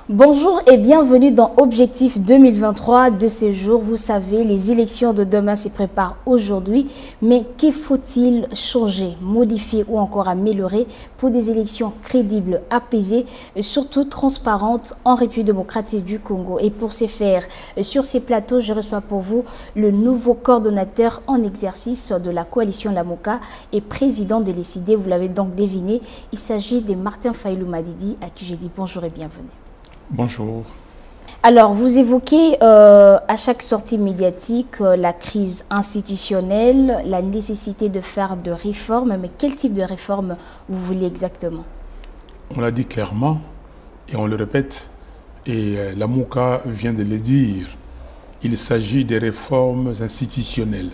Bonjour et bienvenue dans Objectif 2023 de ces jours. Vous savez, les élections de demain se préparent aujourd'hui. Mais que faut-il changer, modifier ou encore améliorer pour des élections crédibles, apaisées et surtout transparentes en République démocratique du Congo? Et pour ce faire, sur ces plateaux, je reçois pour vous le nouveau coordonnateur en exercice de la coalition Lamoka et président de l'ECD. Vous l'avez donc deviné, il s'agit de Martin Fayulu Madidi, à qui j'ai dit bonjour et bienvenue. Bonjour. Alors, vous évoquez à chaque sortie médiatique la crise institutionnelle, la nécessité de faire de réformes. Mais quel type de réformes vous voulez exactement? On l'a dit clairement et on le répète, et Lamoka vient de le dire, il s'agit des réformes institutionnelles.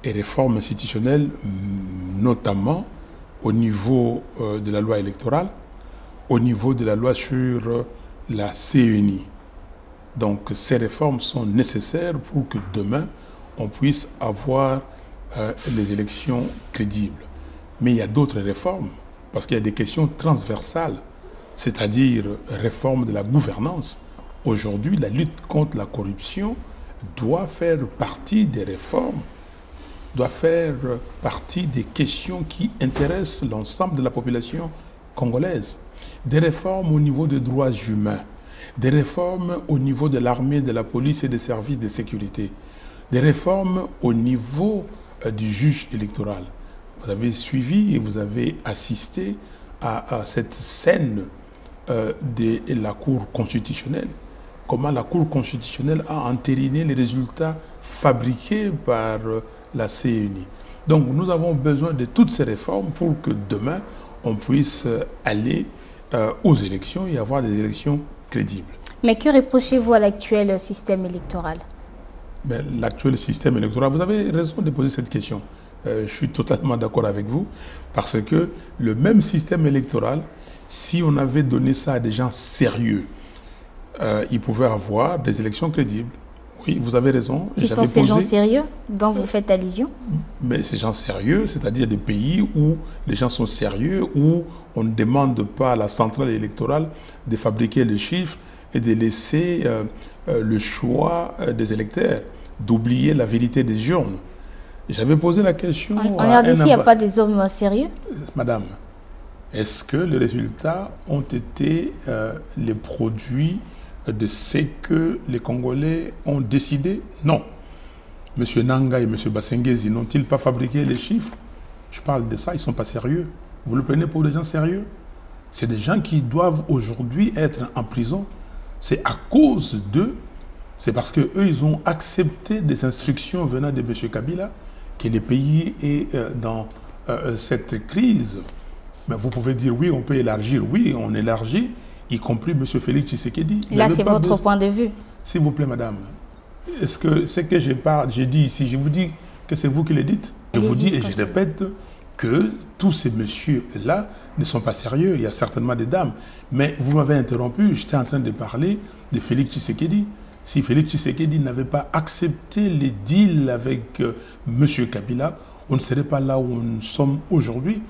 Et réformes institutionnelles, notamment au niveau de la loi électorale, au niveau de la loi sur la CENI. Donc ces réformes sont nécessaires pour que demain on puisse avoir les élections crédibles. Mais il y a d'autres réformes, parce qu'il y a des questions transversales, c'est-à-dire réforme de la gouvernance. Aujourd'hui, la lutte contre la corruption doit faire partie des réformes, doit faire partie des questions qui intéressent l'ensemble de la population congolaise. Des réformes au niveau des droits humains, des réformes au niveau de l'armée, de la police et des services de sécurité, des réformes au niveau du juge électoral. Vous avez suivi et vous avez assisté à cette scène de la Cour constitutionnelle. Comment la Cour constitutionnelle a entériné les résultats fabriqués par la CENI. Donc nous avons besoin de toutes ces réformes pour que demain on puisse aller aux élections et avoir des élections crédibles. Mais que reprochez-vous à l'actuel système électoral? L'actuel système électoral, vous avez raison de poser cette question. Je suis totalement d'accord avec vous, parce que le même système électoral, si on avait donné ça à des gens sérieux, ils pouvaient avoir des élections crédibles. Oui, vous avez raison. Qui sont ces gens sérieux dont vous faites allusion? Mais ces gens sérieux, c'est-à-dire des pays où les gens sont sérieux, où on ne demande pas à la centrale électorale de fabriquer les chiffres et de laisser le choix des électeurs, d'oublier la vérité des urnes. J'avais posé la question... On regarde ici, il n'y a pas des hommes sérieux? Madame, est-ce que les résultats ont été les produits de ce que les Congolais ont décidé? Non. M. Nanga et M. Bassengezi n'ont-ils pas fabriqué les chiffres? Je parle de ça, ils ne sont pas sérieux. Vous le prenez pour des gens sérieux? C'est des gens qui doivent aujourd'hui être en prison. C'est à cause d'eux, c'est parce qu'eux, ils ont accepté des instructions venant de M. Kabila que le pays est dans cette crise. Mais vous pouvez dire, oui, on peut élargir. Oui, on élargit, y compris M. Félix Tshisekedi. Là, c'est votre point de vue. S'il vous plaît, madame, est-ce que ce que j'ai dit ici, je vous dis que c'est vous qui le dites? Je vous dis et je répète que tous ces messieurs-là ne sont pas sérieux. Il y a certainement des dames. Mais vous m'avez interrompu, j'étais en train de parler de Félix Tshisekedi. Si Félix Tshisekedi n'avait pas accepté les deals avec M. Kabila, on ne serait pas là où nous sommes aujourd'hui,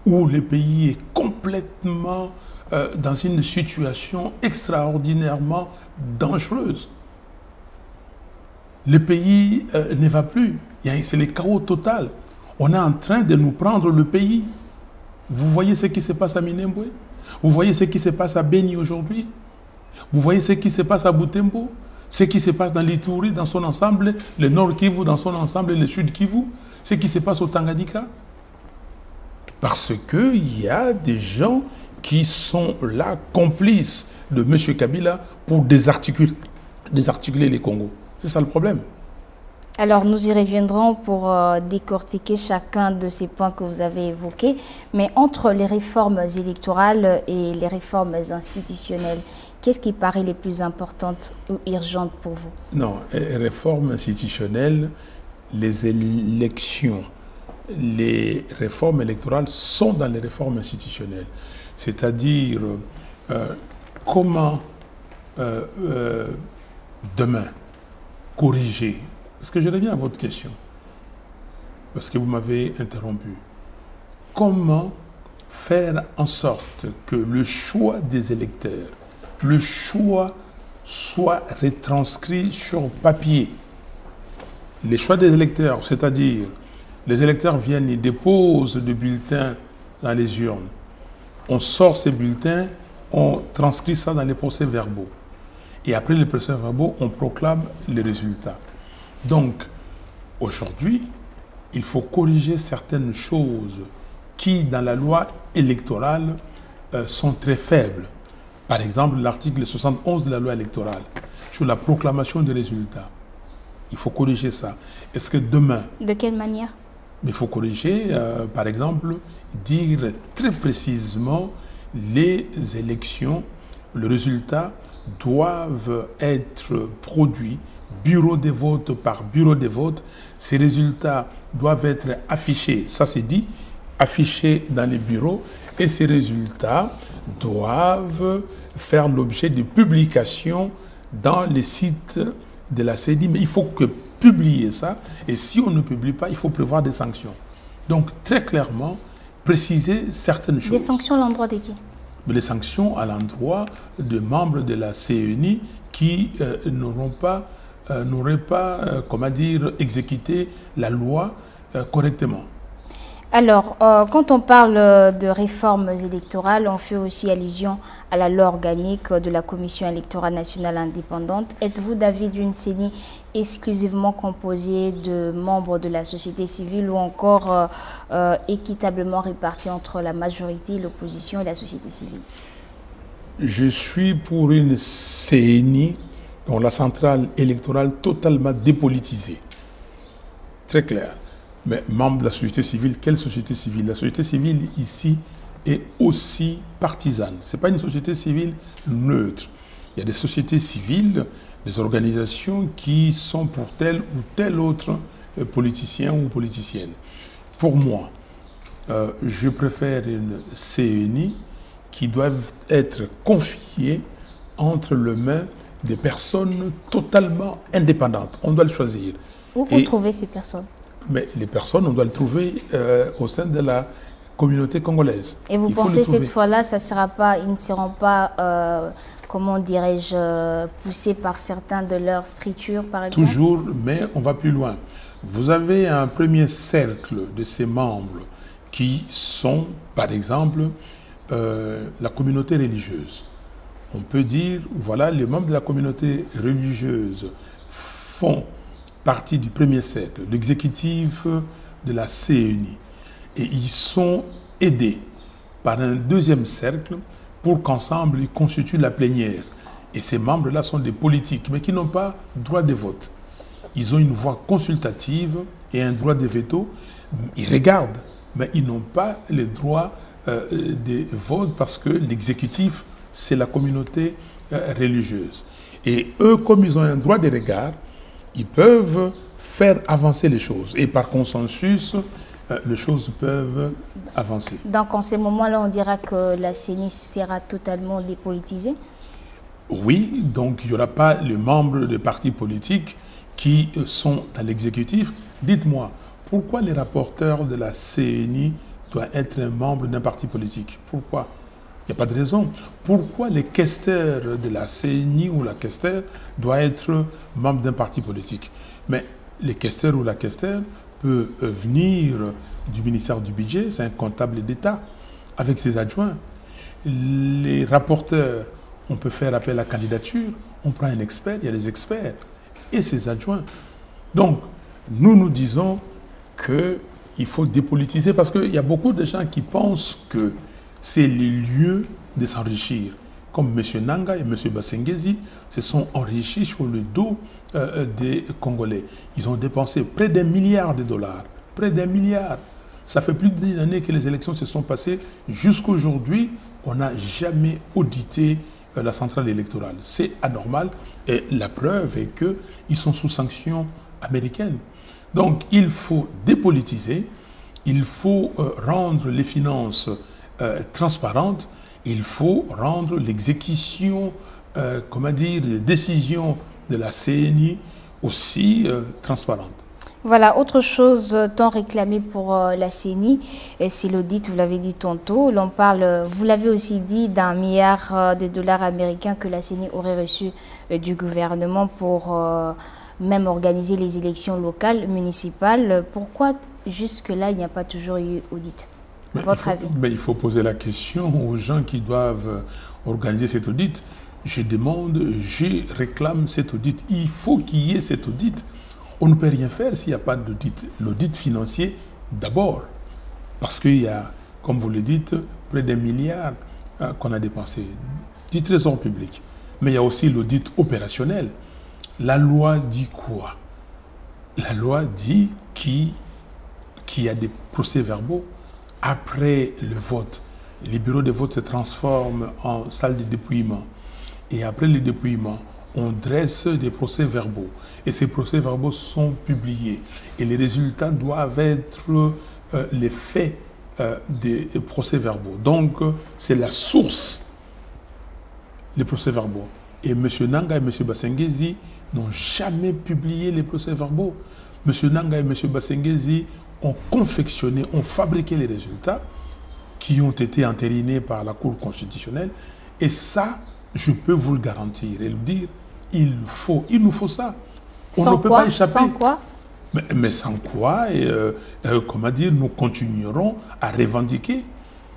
où le pays est complètement dans une situation extraordinairement dangereuse. Le pays ne va plus. C'est le chaos total. On est en train de nous prendre le pays. Vous voyez ce qui se passe à Minembwe? Vous voyez ce qui se passe à Beni aujourd'hui? Vous voyez ce qui se passe à Butembo? Ce qui se passe dans l'Ituri dans son ensemble, le Nord Kivu dans son ensemble et le Sud Kivu? Ce qui se passe au Tanganyika? Parce qu'il y a des gens qui sont là, complices de M. Kabila pour désarticuler les Congos. C'est ça le problème. Alors, nous y reviendrons pour décortiquer chacun de ces points que vous avez évoqués. Mais entre les réformes électorales et les réformes institutionnelles, qu'est-ce qui paraît les plus importantes ou urgentes pour vous? Non, les réformes institutionnelles, les élections, les réformes électorales sont dans les réformes institutionnelles. C'est-à-dire, comment demain corriger. Parce que je reviens à votre question, parce que vous m'avez interrompu. Comment faire en sorte que le choix des électeurs le choix soit retranscrit sur papier. Les choix des électeurs, c'est-à-dire les électeurs viennent, ils déposent des bulletins dans les urnes. On sort ces bulletins, on transcrit ça dans les procès-verbaux. Et après les procès-verbaux, on proclame les résultats. Donc, aujourd'hui, il faut corriger certaines choses qui, dans la loi électorale, sont très faibles. Par exemple, l'article 71 de la loi électorale sur la proclamation des résultats. Il faut corriger ça. Est-ce que demain... De quelle manière? Il faut corriger, par exemple, dire très précisément les élections, le résultat doivent être produits bureau de vote par bureau de vote. Ces résultats doivent être affichés, ça c'est dit, affichés dans les bureaux, et ces résultats doivent faire l'objet de publications dans les sites de la CENI. Mais il faut que publier ça, et si on ne publie pas, il faut prévoir des sanctions. Donc très clairement, préciser certaines choses. Des sanctions à l'endroit de qui? Les sanctions à l'endroit de membres de la CENI qui n'auraient pas, comment dire, exécuté la loi correctement. Alors, quand on parle de réformes électorales, on fait aussi allusion à la loi organique de la Commission électorale nationale indépendante. Êtes-vous d'avis d'une CENI exclusivement composée de membres de la société civile ou encore équitablement répartie entre la majorité, l'opposition et la société civile? Je suis pour une CENI dont la centrale électorale totalement dépolitisée. Très clair. Mais membre de la société civile, quelle société civile? La société civile ici est aussi partisane. Ce n'est pas une société civile neutre. Il y a des sociétés civiles, des organisations qui sont pour tel ou tel autre politicien ou politicienne. Pour moi, je préfère une CENI qui doit être confiée entre les mains des personnes totalement indépendantes. On doit le choisir. Où vous trouvez ces personnes? Mais les personnes, on doit le trouver au sein de la communauté congolaise. Et vous pensez cette fois-là, ils ne seront pas, comment dirais-je, poussés par certains de leur structure, par exemple? Toujours, mais on va plus loin. Vous avez un premier cercle de ces membres qui sont, par exemple, la communauté religieuse. On peut dire, voilà, les membres de la communauté religieuse font partie du premier cercle, l'exécutif de la CENI. Et ils sont aidés par un deuxième cercle pour qu'ensemble ils constituent la plénière. Et ces membres-là sont des politiques, mais qui n'ont pas droit de vote. Ils ont une voix consultative et un droit de veto. Ils regardent, mais ils n'ont pas le droit de vote parce que l'exécutif, c'est la communauté religieuse. Et eux, comme ils ont un droit de regard, ils peuvent faire avancer les choses. Et par consensus, les choses peuvent avancer. Donc en ce moment-là, on dira que la CENI sera totalement dépolitisée? Oui, donc il n'y aura pas les membres des partis politiques qui sont dans l'exécutif. Dites-moi, pourquoi les rapporteurs de la CENI doivent être un membre d'un parti politique? Pourquoi? Il n'y a pas de raison. Pourquoi les questeurs de la CENI ou la questeur doit être membre d'un parti politique? Mais les questeurs ou la questeur peut venir du ministère du Budget, c'est un comptable d'État, avec ses adjoints. Les rapporteurs, on peut faire appel à candidature, on prend un expert, il y a des experts, et ses adjoints. Donc, nous disons qu'il faut dépolitiser, parce qu'il y a beaucoup de gens qui pensent que c'est le lieu de s'enrichir. Comme M. Nanga et M. Bassengezi se sont enrichis sur le dos des Congolais. Ils ont dépensé près d'1 milliard de dollars. Près d'1 milliard. Ça fait plus d'une année que les élections se sont passées. Jusqu'à aujourd'hui, on n'a jamais audité la centrale électorale. C'est anormal. Et la preuve est qu'ils sont sous sanction américaine. Donc, il faut dépolitiser. Il faut rendre les finances transparentes. Il faut rendre l'exécution, comment dire, des décisions de la CENI aussi transparente. Voilà, autre chose tant réclamée pour la CENI, c'est l'audit, vous l'avez dit tantôt. L'on parle, vous l'avez aussi dit, d'1 milliard de dollars américains que la CENI aurait reçu du gouvernement pour même organiser les élections locales, municipales. Pourquoi jusque-là, il n'y a pas toujours eu audit? Votre avis? Il faut poser la question aux gens qui doivent organiser cet audit. Je demande, je réclame cet audit. Il faut qu'il y ait cet audit. On ne peut rien faire s'il n'y a pas d'audit. L'audit financier, d'abord, parce qu'il y a, comme vous le dites, près d'1 milliard qu'on a dépensé du trésor public. Mais il y a aussi l'audit opérationnel. La loi dit quoi? La loi dit qu'il y a des procès-verbaux. Après le vote, les bureaux de vote se transforment en salle de dépouillement. Et après le dépouillement, on dresse des procès-verbaux. Et ces procès-verbaux sont publiés. Et les résultats doivent être les faits des procès-verbaux. Donc, c'est la source des procès-verbaux. Et M. Nanga et M. Basengezi n'ont jamais publié les procès-verbaux. M. Nanga et M. Basengezi ont confectionné, ont fabriqué les résultats qui ont été entérinés par la Cour constitutionnelle. Et ça, je peux vous le garantir et le dire, il nous faut ça. On ne peut pas échapper. Sans quoi? Mais sans quoi, comment dire, nous continuerons à revendiquer.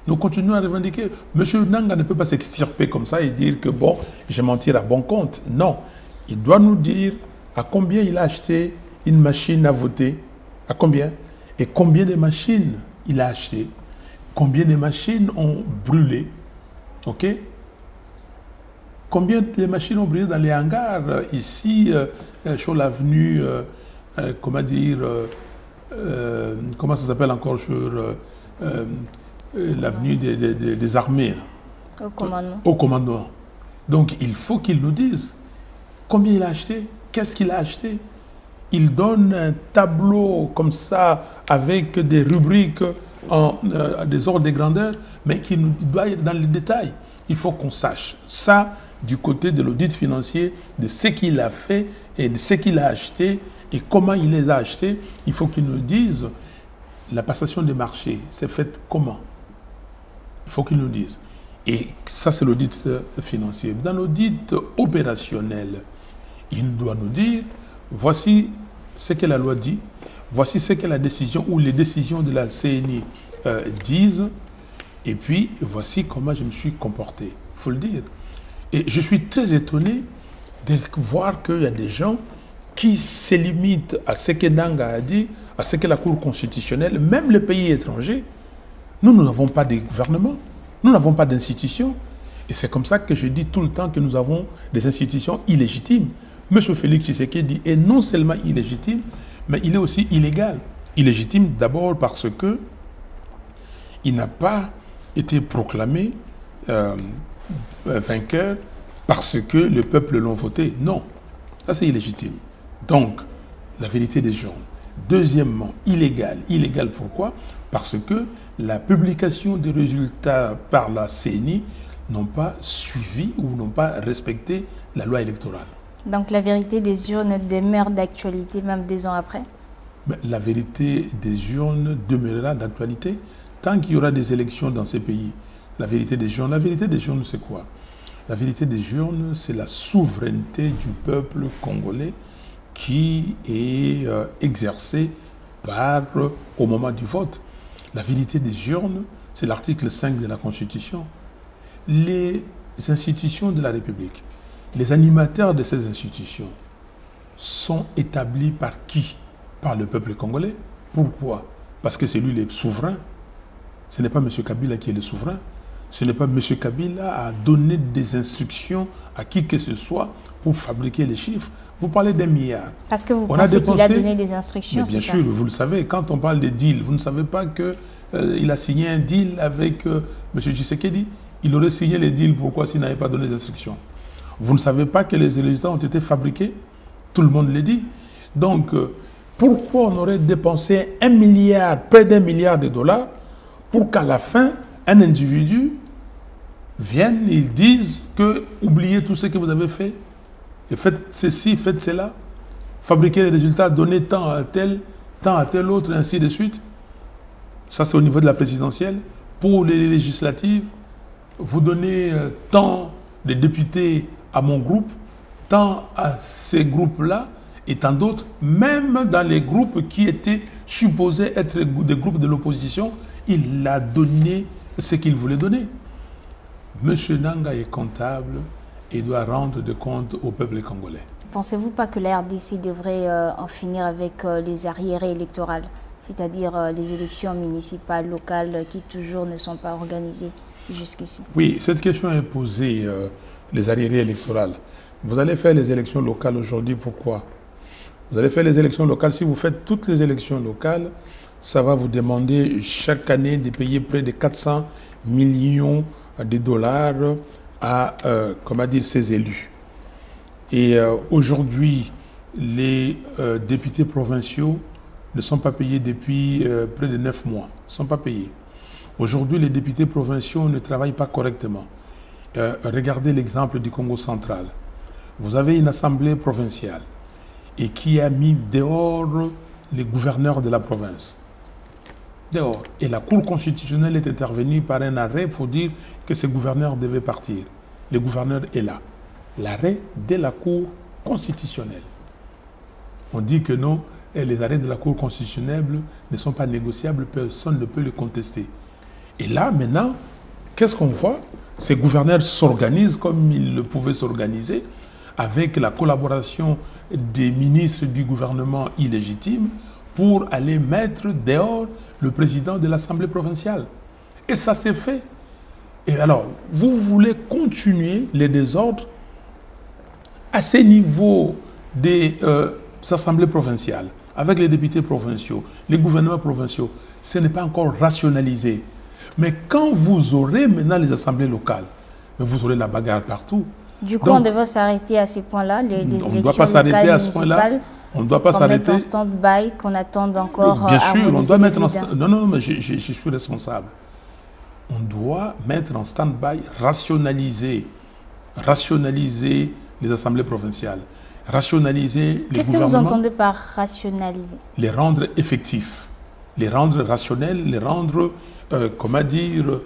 Nous continuons à revendiquer. Monsieur Nanga ne peut pas s'extirper comme ça et dire que bon, je m'en tire à bon compte. Non. Il doit nous dire à combien il a acheté une machine à voter. À combien? Et combien de machines il a acheté. Combien de machines ont brûlé. OK? Combien de machines ont brûlé dans les hangars ici, sur l'avenue, comment dire, comment ça s'appelle encore sur l'avenue des armées. Au commandement. Au commandement. Donc il faut qu'il nous dise combien il a acheté, qu'est-ce qu'il a acheté. Il donne un tableau comme ça avec des rubriques en des ordres de grandeur, mais qui nous doit être dans les détails. Il faut qu'on sache ça du côté de l'audit financier, de ce qu'il a fait et de ce qu'il a acheté et comment il les a achetés. Il faut qu'il nous dise la passation des marchés, c'est fait comment. Il faut qu'il nous dise. Et ça, c'est l'audit financier. Dans l'audit opérationnel, il doit nous dire, voici ce que la loi dit, voici ce que la décision ou les décisions de la CENI disent, et puis voici comment je me suis comporté. Il faut le dire. Et je suis très étonné de voir qu'il y a des gens qui se limitent à ce que Nanga a dit, à ce que la Cour constitutionnelle, même les pays étrangers, nous n'avons pas de gouvernement, nous n'avons pas d'institutions. Et c'est comme ça que je dis tout le temps que nous avons des institutions illégitimes. M. Félix Tshisekedi est non seulement illégitime, mais il est aussi illégal. Illégitime d'abord parce que il n'a pas été proclamé vainqueur parce que le peuple l'a voté. Non, ça c'est illégitime. Donc, la vérité des urnes. Deuxièmement, illégal. Illégal pourquoi? Parce que la publication des résultats par la CENI n'ont pas suivi ou n'ont pas respecté la loi électorale. Donc la vérité des urnes demeure d'actualité même 2 ans après? Mais la vérité des urnes demeurera d'actualité tant qu'il y aura des élections dans ces pays. La vérité des urnes, c'est quoi? La vérité des urnes, c'est la souveraineté du peuple congolais qui est exercée au moment du vote. La vérité des urnes, c'est l'article 5 de la Constitution. Les institutions de la République, les animateurs de ces institutions sont établis par qui? Par le peuple congolais. Pourquoi? Parce que c'est lui le souverain. Ce n'est pas M. Kabila qui est le souverain. Ce n'est pas M. Kabila à donner des instructions à qui que ce soit pour fabriquer les chiffres. Vous parlez d'1 milliard. Parce que vous pensez qu'il a donné des instructions, bien sûr, vous le savez. Quand on parle de deal, vous ne savez pas qu'il a signé un deal avec M. Tshisekedi. Il aurait signé les deals, pourquoi s'il n'avait pas donné des instructions? Vous ne savez pas que les résultats ont été fabriqués? Tout le monde le dit. Donc, pourquoi on aurait dépensé 1 milliard, près d'1 milliard de dollars, pour qu'à la fin, un individu vienne et dise que oubliez tout ce que vous avez fait, et faites ceci, faites cela, fabriquez les résultats, donnez tant à tel, tant à tel autre, ainsi de suite. Ça, c'est au niveau de la présidentielle. Pour les législatives, vous donnez tant de députés à mon groupe, tant à ces groupes-là, et tant d'autres, même dans les groupes qui étaient supposés être des groupes de l'opposition, il a donné ce qu'il voulait donner. Monsieur Nanga est comptable et doit rendre des comptes au peuple congolais. Pensez-vous pas que la RDC devrait en finir avec les arriérés électorales, c'est-à-dire les élections municipales, locales, qui toujours ne sont pas organisées jusqu'ici? Oui, cette question est posée, les arriérés électorales. Vous allez faire les élections locales aujourd'hui, pourquoi? Vous allez faire les élections locales. Si vous faites toutes les élections locales, ça va vous demander chaque année de payer près de 400 millions de dollars à comment dire, ces élus. Et aujourd'hui, les députés provinciaux ne sont pas payés depuis près de 9 mois. Ils ne sont pas payés. Aujourd'hui, les députés provinciaux ne travaillent pas correctement. Regardez l'exemple du Congo central. Vous avez une assemblée provinciale et qui a mis dehors les gouverneurs de la province. Dehors. Et la Cour constitutionnelle est intervenue par un arrêt pour dire que ces gouverneurs devaient partir. Le gouverneur est là. L'arrêt de la Cour constitutionnelle. On dit que non, les arrêts de la Cour constitutionnelle ne sont pas négociables, personne ne peut les contester. Et là, maintenant, qu'est-ce qu'on voit? Ces gouverneurs s'organisent comme ils le pouvaient s'organiser, avec la collaboration des ministres du gouvernement illégitime, pour aller mettre dehors le président de l'Assemblée provinciale. Et ça s'est fait. Et alors, vous voulez continuer les désordres à ces niveaux des assemblées provinciales, avec les députés provinciaux, les gouvernements provinciaux. Ce n'est pas encore rationalisé. Mais quand vous aurez maintenant les assemblées locales, vous aurez la bagarre partout. Du coup, donc, on devrait s'arrêter à ces points-là, les élections locales, on ne doit pas s'arrêter à ce point-là. On ne doit pas s'arrêter. En stand-by, qu'on attende encore. Bien sûr, on doit mettre en stand-by. Non, mais je suis responsable. On doit mettre en stand-by, rationaliser les assemblées provinciales, rationaliser les gouvernements. Qu'est-ce que vous entendez par rationaliser? Les rendre effectifs, les rendre rationnels, les rendre, comment dire,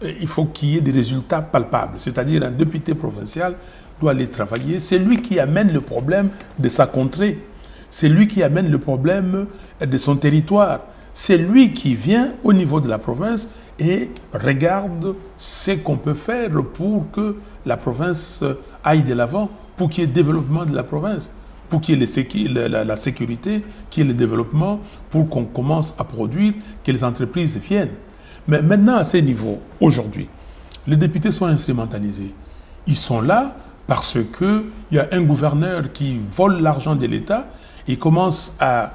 il faut qu'il y ait des résultats palpables. C'est-à-dire un député provincial doit aller travailler. C'est lui qui amène le problème de sa contrée. C'est lui qui amène le problème de son territoire. C'est lui qui vient au niveau de la province et regarde ce qu'on peut faire pour que la province aille de l'avant, pour qu'il y ait le développement de la province, pour qu'il y ait la sécurité, qu'il y ait le développement, pour qu'on commence à produire, que les entreprises viennent. Mais maintenant, à ces niveaux, aujourd'hui, les députés sont instrumentalisés. Ils sont là parce qu'il y a un gouverneur qui vole l'argent de l'État et commence à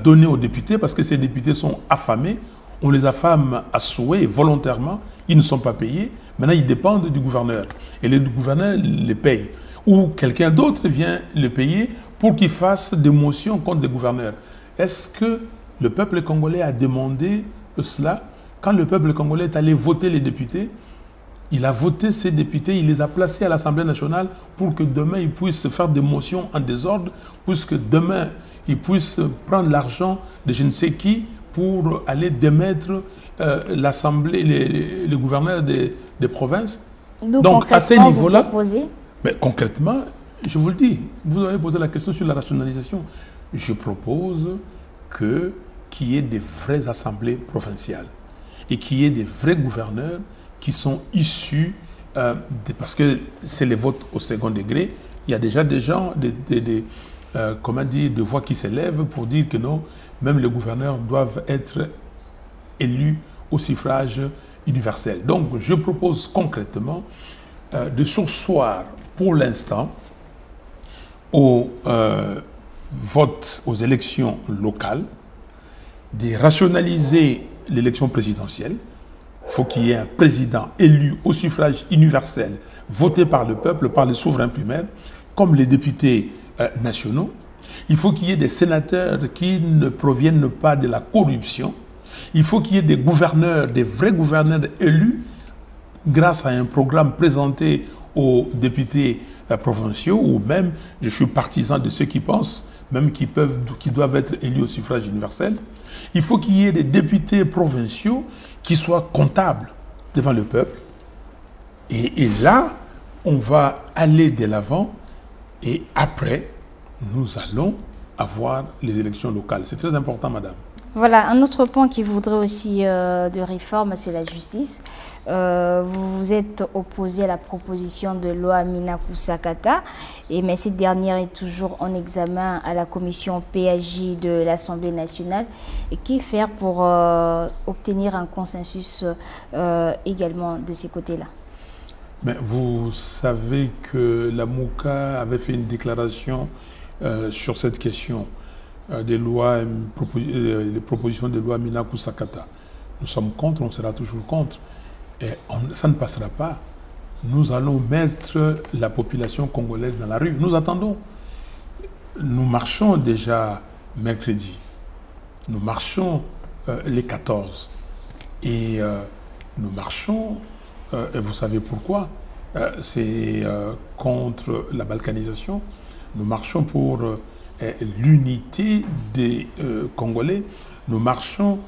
donner aux députés parce que ces députés sont affamés. On les affame à souhait volontairement. Ils ne sont pas payés. Maintenant, ils dépendent du gouverneur. Et le gouverneur les paye. Ou quelqu'un d'autre vient les payer pour qu'ils fassent des motions contre des gouverneurs. Est-ce que le peuple congolais a demandé cela? Quand le peuple congolais est allé voter les députés, il a voté ces députés, il les a placés à l'Assemblée nationale pour que demain ils puissent faire des motions en désordre, puisque demain ils puissent prendre l'argent de je ne sais qui pour aller démettre l'Assemblée, les gouverneurs des provinces. Donc à ces niveaux-là, mais concrètement, je vous le dis, vous avez posé la question sur la rationalisation. Je propose qu'il y ait des vraies assemblées provinciales et qu'il y ait des vrais gouverneurs qui sont issus, parce que c'est les votes au second degré, il y a déjà des gens, comment dire, des voix qui s'élèvent pour dire que non, même les gouverneurs doivent être élus au suffrage universel. Donc je propose concrètement de surseoir pour l'instant au vote aux élections locales, de rationaliser l'élection présidentielle. Il faut qu'il y ait un président élu au suffrage universel, voté par le peuple, par les souverains primaires, comme les députés nationaux. Il faut qu'il y ait des sénateurs qui ne proviennent pas de la corruption. Il faut qu'il y ait des gouverneurs, des vrais gouverneurs élus, grâce à un programme présenté aux députés provinciaux, ou même, je suis partisan de ceux qui pensent même qui doivent être élus au suffrage universel. Il faut qu'il y ait des députés provinciaux qui soient comptables devant le peuple. Et là, on va aller de l'avant et après, nous allons avoir les élections locales. C'est très important, madame. Voilà, un autre point qui voudrait aussi de réforme, c'est la justice. Vous vous êtes opposé à la proposition de loi Minakou Sakata, mais cette dernière est toujours en examen à la commission PAJ de l'Assemblée nationale. Et que faire pour obtenir un consensus également de ces côtés-là? Mais vous savez que la Mouka avait fait une déclaration sur cette question. Des propositions de loi Minakou Sakata. Nous sommes contre, on sera toujours contre. Et ça ne passera pas. Nous allons mettre la population congolaise dans la rue. Nous attendons. Nous marchons déjà mercredi. Nous marchons les 14. Et nous marchons, et vous savez pourquoi, c'est contre la balkanisation. Nous marchons pour l'unité des Congolais. Nous marchons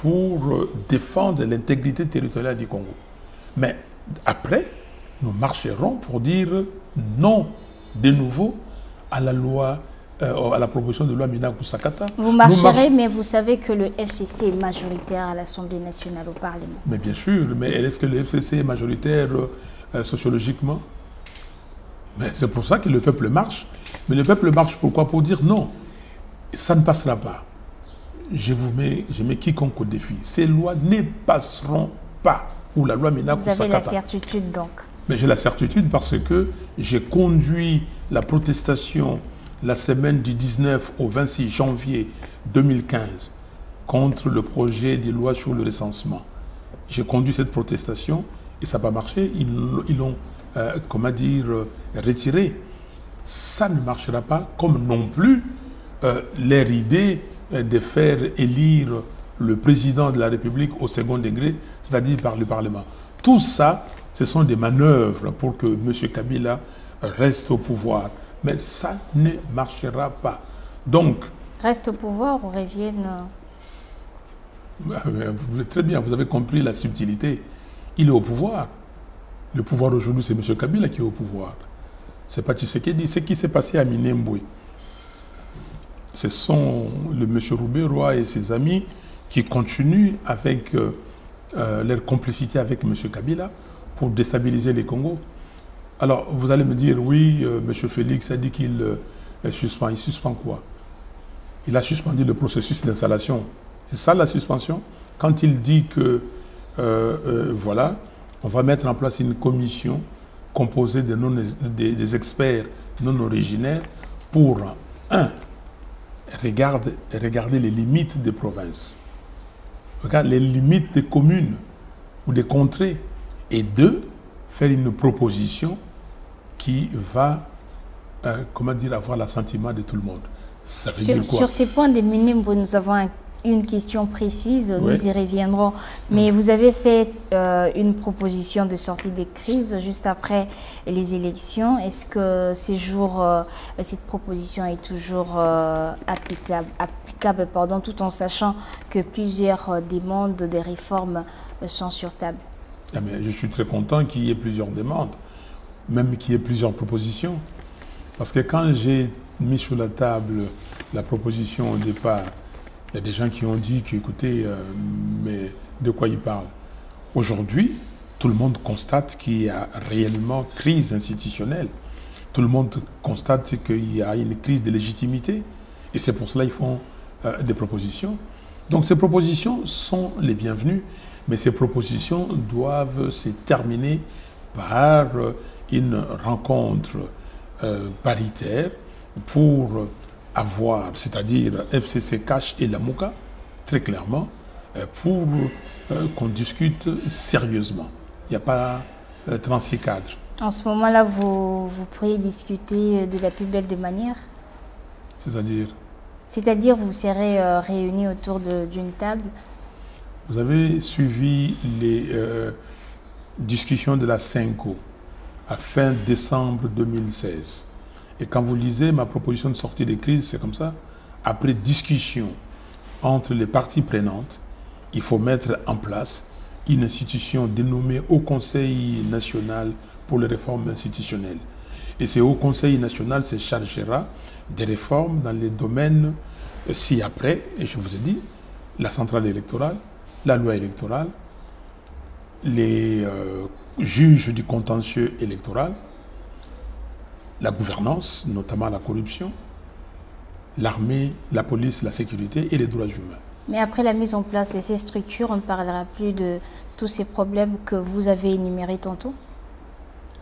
pour défendre l'intégrité territoriale du Congo. Mais après, nous marcherons pour dire non de nouveau à la loi, à la proposition de loi Minakou Sakata. Vous marcherez, mais vous savez que le FCC est majoritaire à l'Assemblée nationale, au Parlement. Mais bien sûr, mais est-ce que le FCC est majoritaire sociologiquement? Mais c'est pour ça que le peuple marche. Mais le peuple marche pourquoi? Pour dire non, ça ne passera pas. Je mets quiconque au défi. Ces lois ne passeront pas. Ou la loi Minakou Sakata. Vous avez la certitude donc? Mais j'ai la certitude parce que j'ai conduit la protestation la semaine du 19 au 26 janvier 2015 contre le projet de loi sur le recensement. J'ai conduit cette protestation et ça n'a pas marché. Ils l'ont, comment dire, retiré. Ça ne marchera pas, comme non plus leur idée de faire élire le président de la République au second degré, c'est-à-dire par le Parlement. Tout ça, ce sont des manœuvres pour que M. Kabila reste au pouvoir. Mais ça ne marchera pas. Donc... Reste au pouvoir ou revienne... Très bien, vous avez compris la subtilité. Il est au pouvoir. Le pouvoir aujourd'hui, c'est M. Kabila qui est au pouvoir. Ce n'est pas Tshisekedi. Ce qui s'est passé à Minembwe, ce sont le M. Roubaix-Roy et ses amis qui continuent avec leur complicité avec M. Kabila pour déstabiliser les Congos. Alors, vous allez me dire, oui, M. Félix a dit qu'il suspend. Il suspend quoi? Il a suspendu le processus d'installation. C'est ça la suspension? Quand il dit que, voilà, on va mettre en place une commission composée des experts non originaires pour, un, regarder les limites des provinces, regarder les limites des communes ou des contrées, et deux, faire une proposition qui va, comment dire, avoir l'assentiment de tout le monde. Ça veut dire quoi? Sur ces points des Minembwe, nous avons une question précise, oui. Nous y reviendrons. Mais vous avez fait une proposition de sortie des crises juste après les élections. Est-ce que cette proposition est toujours applicable tout en sachant que plusieurs demandes de réformes sont sur table? Ah, mais je suis très content qu'il y ait plusieurs demandes, même qu'il y ait plusieurs propositions. Parce que quand j'ai mis sur la table la proposition au départ, il y a des gens qui ont dit qu'écoutez, mais de quoi ils parlent? Aujourd'hui, tout le monde constate qu'il y a réellement crise institutionnelle. Tout le monde constate qu'il y a une crise de légitimité. Et c'est pour cela qu'ils font des propositions. Donc ces propositions sont les bienvenues, mais ces propositions doivent se terminer par une rencontre paritaire pour avoir, c'est-à-dire FCC Cash et la Mouka, très clairement, pour qu'on discute sérieusement. Il n'y a pas 36 cadres. En ce moment-là, vous pourriez discuter de la plus belle des manières? C'est-à-dire? C'est-à-dire vous serez réunis autour d'une table? Vous avez suivi les discussions de la CENCO à fin décembre 2016. Et quand vous lisez ma proposition de sortie des crises, c'est comme ça. Après discussion entre les parties prenantes, il faut mettre en place une institution dénommée Haut Conseil national pour les réformes institutionnelles. Et ce Haut Conseil national se chargera des réformes dans les domaines ci-après, et je vous ai dit, la centrale électorale, la loi électorale, les juges du contentieux électoral, la gouvernance, notamment la corruption, l'armée, la police, la sécurité et les droits humains. Mais après la mise en place de ces structures, on ne parlera plus de tous ces problèmes que vous avez énumérés tantôt?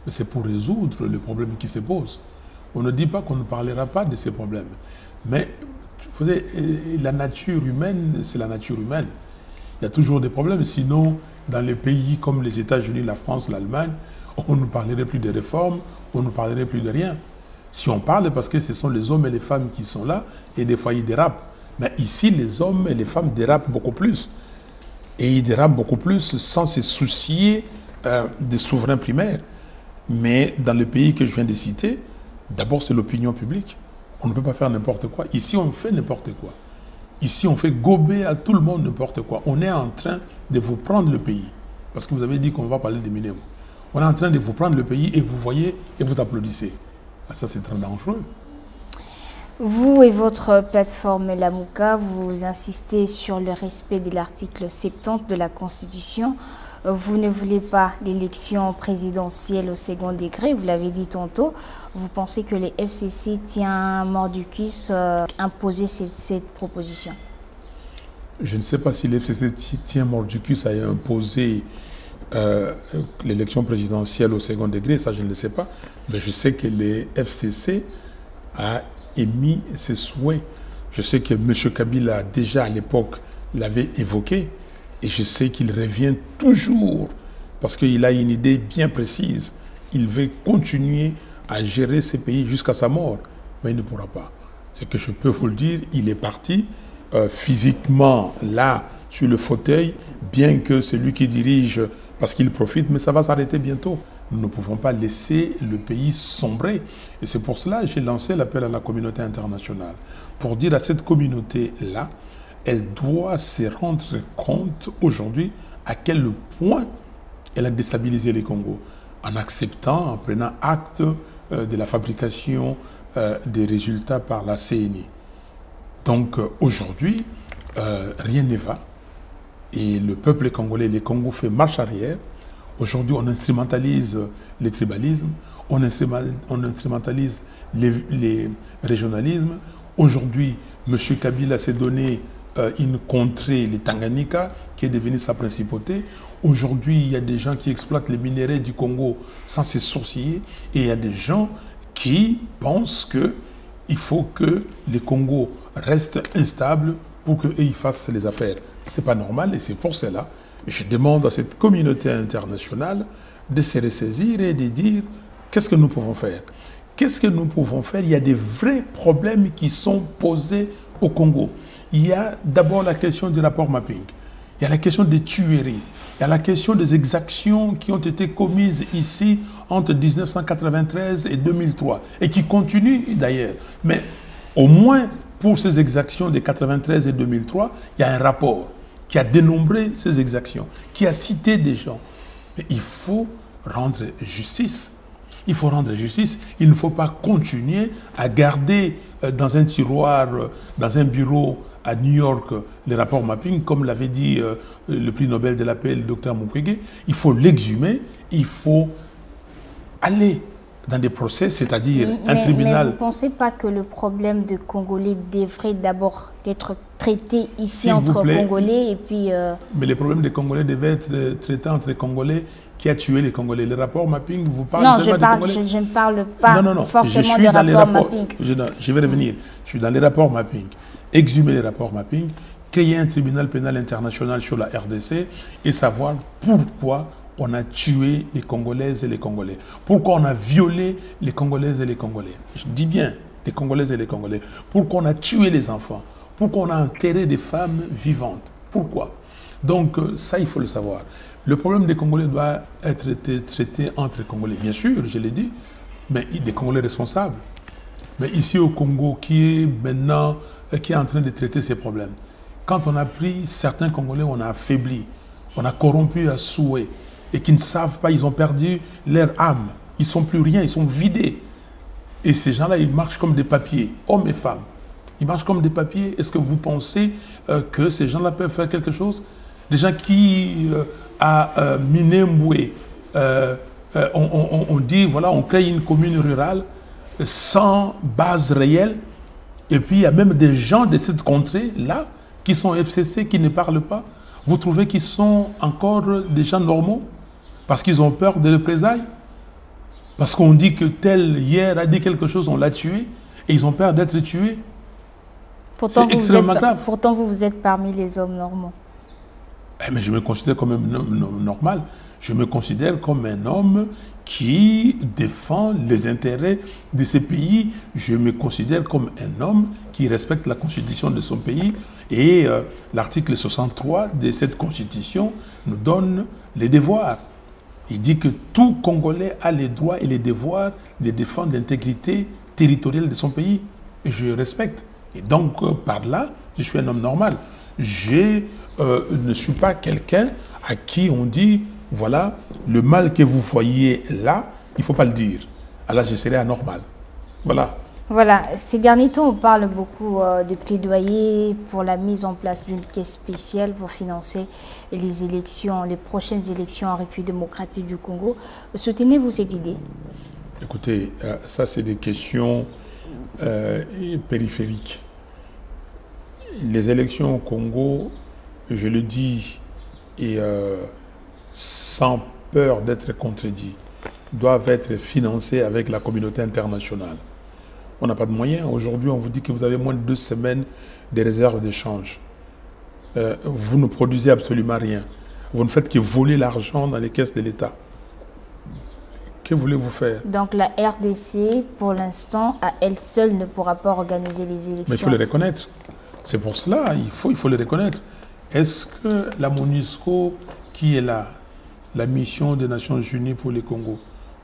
C'est pour résoudre les problèmes qui se posent. On ne dit pas qu'on ne parlera pas de ces problèmes. Mais vous savez, la nature humaine, c'est la nature humaine. Il y a toujours des problèmes. Sinon, dans les pays comme les États-Unis, la France, l'Allemagne, on ne parlerait plus de réformes, on ne parlerait plus de rien. Si on parle, parce que ce sont les hommes et les femmes qui sont là, et des fois ils dérapent. Mais ici, les hommes et les femmes dérapent beaucoup plus. Et ils dérapent beaucoup plus sans se soucier des souverains primaires. Mais dans le pays que je viens de citer, d'abord c'est l'opinion publique. On ne peut pas faire n'importe quoi. Ici, on fait n'importe quoi. Ici, on fait gober à tout le monde n'importe quoi. On est en train de vous prendre le pays. Parce que vous avez dit qu'on va parler des minéraux. On est en train de vous prendre le pays et vous voyez et vous applaudissez. Ça, c'est très dangereux. Vous et votre plateforme Lamouka, vous insistez sur le respect de l'article 70 de la Constitution. Vous ne voulez pas l'élection présidentielle au second degré, vous l'avez dit tantôt. Vous pensez que les FCC tient mordicus à imposer cette proposition? Je ne sais pas si les FCC tient mordicus à imposer l'élection présidentielle au second degré, ça je ne le sais pas. Mais je sais que les FCC a émis ses souhaits. Je sais que M. Kabila, déjà à l'époque, l'avait évoqué. Et je sais qu'il revient toujours, parce qu'il a une idée bien précise. Il veut continuer à gérer ces pays jusqu'à sa mort, mais il ne pourra pas. C'est que je peux vous le dire, il est parti physiquement là, sur le fauteuil, bien que c'est lui qui dirige, parce qu'il profite, mais ça va s'arrêter bientôt. Nous ne pouvons pas laisser le pays sombrer. Et c'est pour cela que j'ai lancé l'appel à la communauté internationale, pour dire à cette communauté-là, elle doit se rendre compte aujourd'hui à quel point elle a déstabilisé les Congos, en acceptant, en prenant acte de la fabrication des résultats par la CNI. Donc aujourd'hui, rien ne va. Et le peuple congolais, les Congos fait marche arrière. Aujourd'hui, on instrumentalise les tribalismes, on instrumentalise les régionalismes. Aujourd'hui, M. Kabila s'est donné une contrée, les Tanganyika, qui est devenue sa principauté. Aujourd'hui, il y a des gens qui exploitent les minéraux du Congo sans se sourciller. Et il y a des gens qui pensent qu'il faut que les Congos restent instables pour qu'ils fassent les affaires. Ce n'est pas normal et c'est pour cela que je demande à cette communauté internationale de se ressaisir et de dire qu'est-ce que nous pouvons faire. Qu'est-ce que nous pouvons faire? Il y a des vrais problèmes qui sont posés au Congo. Il y a d'abord la question du rapport mapping. Il y a la question des tueries. Il y a la question des exactions qui ont été commises ici entre 1993 et 2003 et qui continuent d'ailleurs. Mais au moins pour ces exactions de 1993 et 2003, il y a un rapport qui a dénombré ces exactions, qui a cité des gens. Mais il faut rendre justice. Il faut rendre justice. Il ne faut pas continuer à garder dans un tiroir, dans un bureau à New York, les rapports mapping, comme l'avait dit le prix Nobel de la paix, le docteur Mukwege. Il faut l'exhumer, il faut aller dans des procès, c'est-à-dire un tribunal. Mais vous ne pensez pas que le problème de Congolais devrait d'abord être traité ici entre Congolais et puis... Mais les problèmes des Congolais devaient être traités entre les Congolais. Qui a tué les Congolais? Les rapports mapping, vous parlez seulement des Congolais? Je ne parle pas forcément des rapports mapping. Je vais revenir. Je suis dans les rapports mapping. Exhumer les rapports mapping, créer un tribunal pénal international sur la RDC et savoir pourquoi on a tué les Congolaises et les Congolais. Pourquoi on a violé les Congolaises et les Congolais. Je dis bien les Congolaises et les Congolais. Pourquoi on a tué les enfants. Pourquoi on a enterré des femmes vivantes. Pourquoi? Donc ça, il faut le savoir. Le problème des Congolais doit être traité entre les Congolais. Bien sûr, je l'ai dit, mais des Congolais responsables. Mais ici au Congo, qui est maintenant, qui est en train de traiter ces problèmes, quand on a pris certains Congolais, on a affaibli, on a corrompu à souhait, et qui ne savent pas, ils ont perdu leur âme, ils ne sont plus rien, ils sont vidés. Et ces gens-là, ils marchent comme des papiers, hommes et femmes. Ils marchent comme des papiers. Est-ce que vous pensez que ces gens-là peuvent faire quelque chose? Des gens qui, à Minembwe, on dit, voilà, on crée une commune rurale sans base réelle. Et puis, il y a même des gens de cette contrée-là qui sont FCC, qui ne parlent pas. Vous trouvez qu'ils sont encore des gens normaux? Parce qu'ils ont peur de représailles? Parce qu'on dit que tel hier a dit quelque chose, on l'a tué, et ils ont peur d'être tués. Pourtant, vous êtes parmi les hommes normaux. Mais je me considère comme un homme normal. Je me considère comme un homme qui défend les intérêts de ce pays. Je me considère comme un homme qui respecte la constitution de son pays. Et l'article 63 de cette constitution nous donne les devoirs. Il dit que tout Congolais a les droits et les devoirs de défendre l'intégrité territoriale de son pays. Et je respecte. Et donc, par là, je suis un homme normal. Je ne suis pas quelqu'un à qui on dit, voilà, le mal que vous voyez là, il ne faut pas le dire. Alors, je serai anormal. Voilà. Voilà, ces derniers temps, on parle beaucoup de plaidoyer pour la mise en place d'une caisse spéciale pour financer les élections, les prochaines élections en République démocratique du Congo. Soutenez-vous cette idée? Écoutez, ça c'est des questions périphériques. Les élections au Congo, je le dis, et sans peur d'être contredit, doivent être financées avec la communauté internationale. On n'a pas de moyens. Aujourd'hui, on vous dit que vous avez moins de 2 semaines de réserves d'échange. Vous ne produisez absolument rien. Vous ne faites que voler l'argent dans les caisses de l'État. Que voulez-vous faire? Donc la RDC, pour l'instant, à elle seule ne pourra pas organiser les élections. Mais il faut le reconnaître. C'est pour cela, il faut le reconnaître. Est-ce que la MONUSCO, qui est là, la mission des Nations Unies pour les Congo,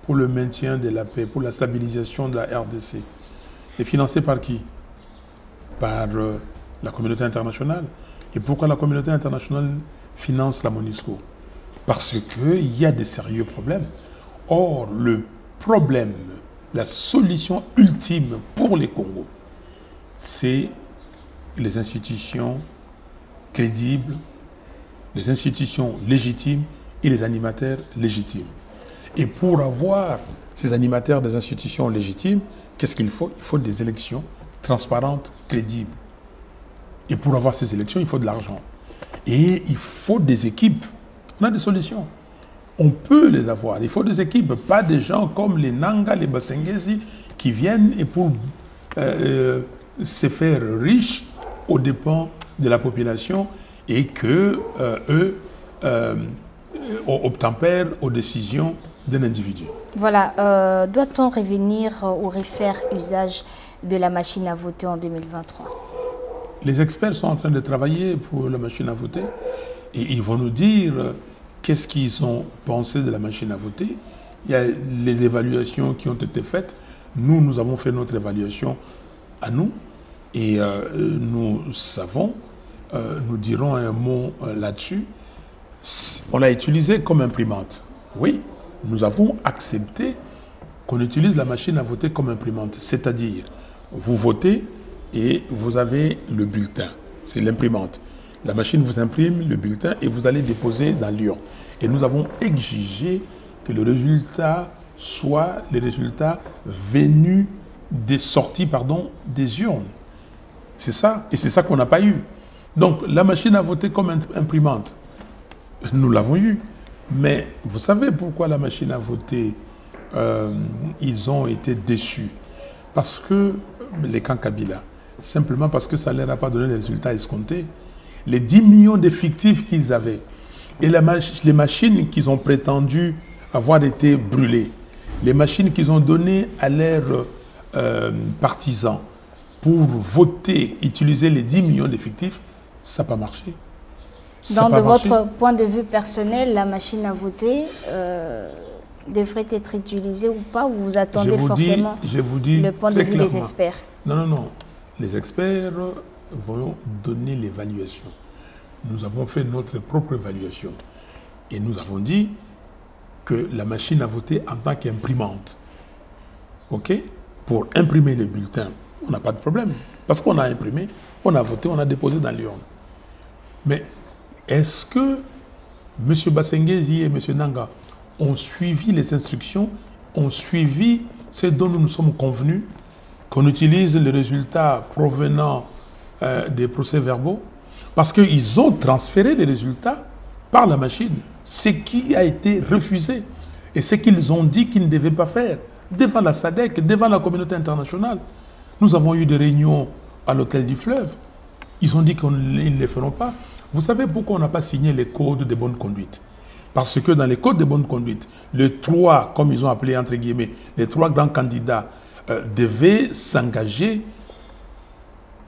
pour le maintien de la paix, pour la stabilisation de la RDC, est financée par qui? Par la communauté internationale. Et pourquoi la communauté internationale finance la MONUSCO? Parce qu'il y a des sérieux problèmes. Or, le problème, la solution ultime pour les Congos, c'est les institutions crédibles, les institutions légitimes et les animateurs légitimes. Et pour avoir ces animateurs des institutions légitimes, qu'est-ce qu'il faut? Il faut des élections transparentes, crédibles. Et pour avoir ces élections, il faut de l'argent. Et il faut des équipes. On a des solutions. On peut les avoir. Il faut des équipes, pas des gens comme les Nanga, les Basengezi, qui viennent et pour se faire riches aux dépens de la population et que eux obtempèrent aux décisions d'un individu. Voilà. Doit-on revenir ou refaire usage de la machine à voter en 2023? Les experts sont en train de travailler pour la machine à voter et ils vont nous dire qu'est-ce qu'ils ont pensé de la machine à voter. Il y a les évaluations qui ont été faites. Nous avons fait notre évaluation à nous et nous savons, nous dirons un mot là-dessus. On l'a utilisé comme imprimante. Oui, nous avons accepté qu'on utilise la machine à voter comme imprimante. C'est-à-dire, vous votez et vous avez le bulletin. C'est l'imprimante. La machine vous imprime le bulletin et vous allez déposer dans l'urne. Et nous avons exigé que le résultat soit les résultats venus des sorties, des urnes. C'est ça. Et c'est ça qu'on n'a pas eu. Donc, la machine à voter comme imprimante, nous l'avons eu. Mais vous savez pourquoi la machine à voter, ils ont été déçus? Parce que les camps Kabila, simplement parce que ça ne leur a pas donné les résultats escomptés. Les 10 millions de fictifs qu'ils avaient et les machines qu'ils ont prétendu avoir été brûlées, les machines qu'ils ont données à leurs partisans pour voter, utiliser les 10 millions d'effectifs, ça n'a pas marché. Donc, de votre point de vue personnel, la machine à voter devrait être utilisé ou pas? Vous vous attendez forcément le point de vue des experts? Non, non, non. Les experts vont donner l'évaluation. Nous avons fait notre propre évaluation. Et nous avons dit que la machine à voter en tant qu'imprimante, ok, pour imprimer le bulletin, on n'a pas de problème. Parce qu'on a imprimé, on a voté, on a déposé dans l'urne. Mais est-ce que M. Bassengezi et M. Nanga ont suivi les instructions, ont suivi ce dont nous nous sommes convenus, qu'on utilise les résultats provenant des procès-verbaux? Parce qu'ils ont transféré les résultats par la machine, ce qui a été refusé et ce qu'ils ont dit qu'ils ne devaient pas faire devant la SADC, devant la communauté internationale. Nous avons eu des réunions à l'hôtel du Fleuve. Ils ont dit qu'ils ne les feront pas. Vous savez pourquoi on n'a pas signé les codes de bonne conduite? Parce que dans les codes de bonne conduite, les trois, comme ils ont appelé entre guillemets, les trois grands candidats devaient s'engager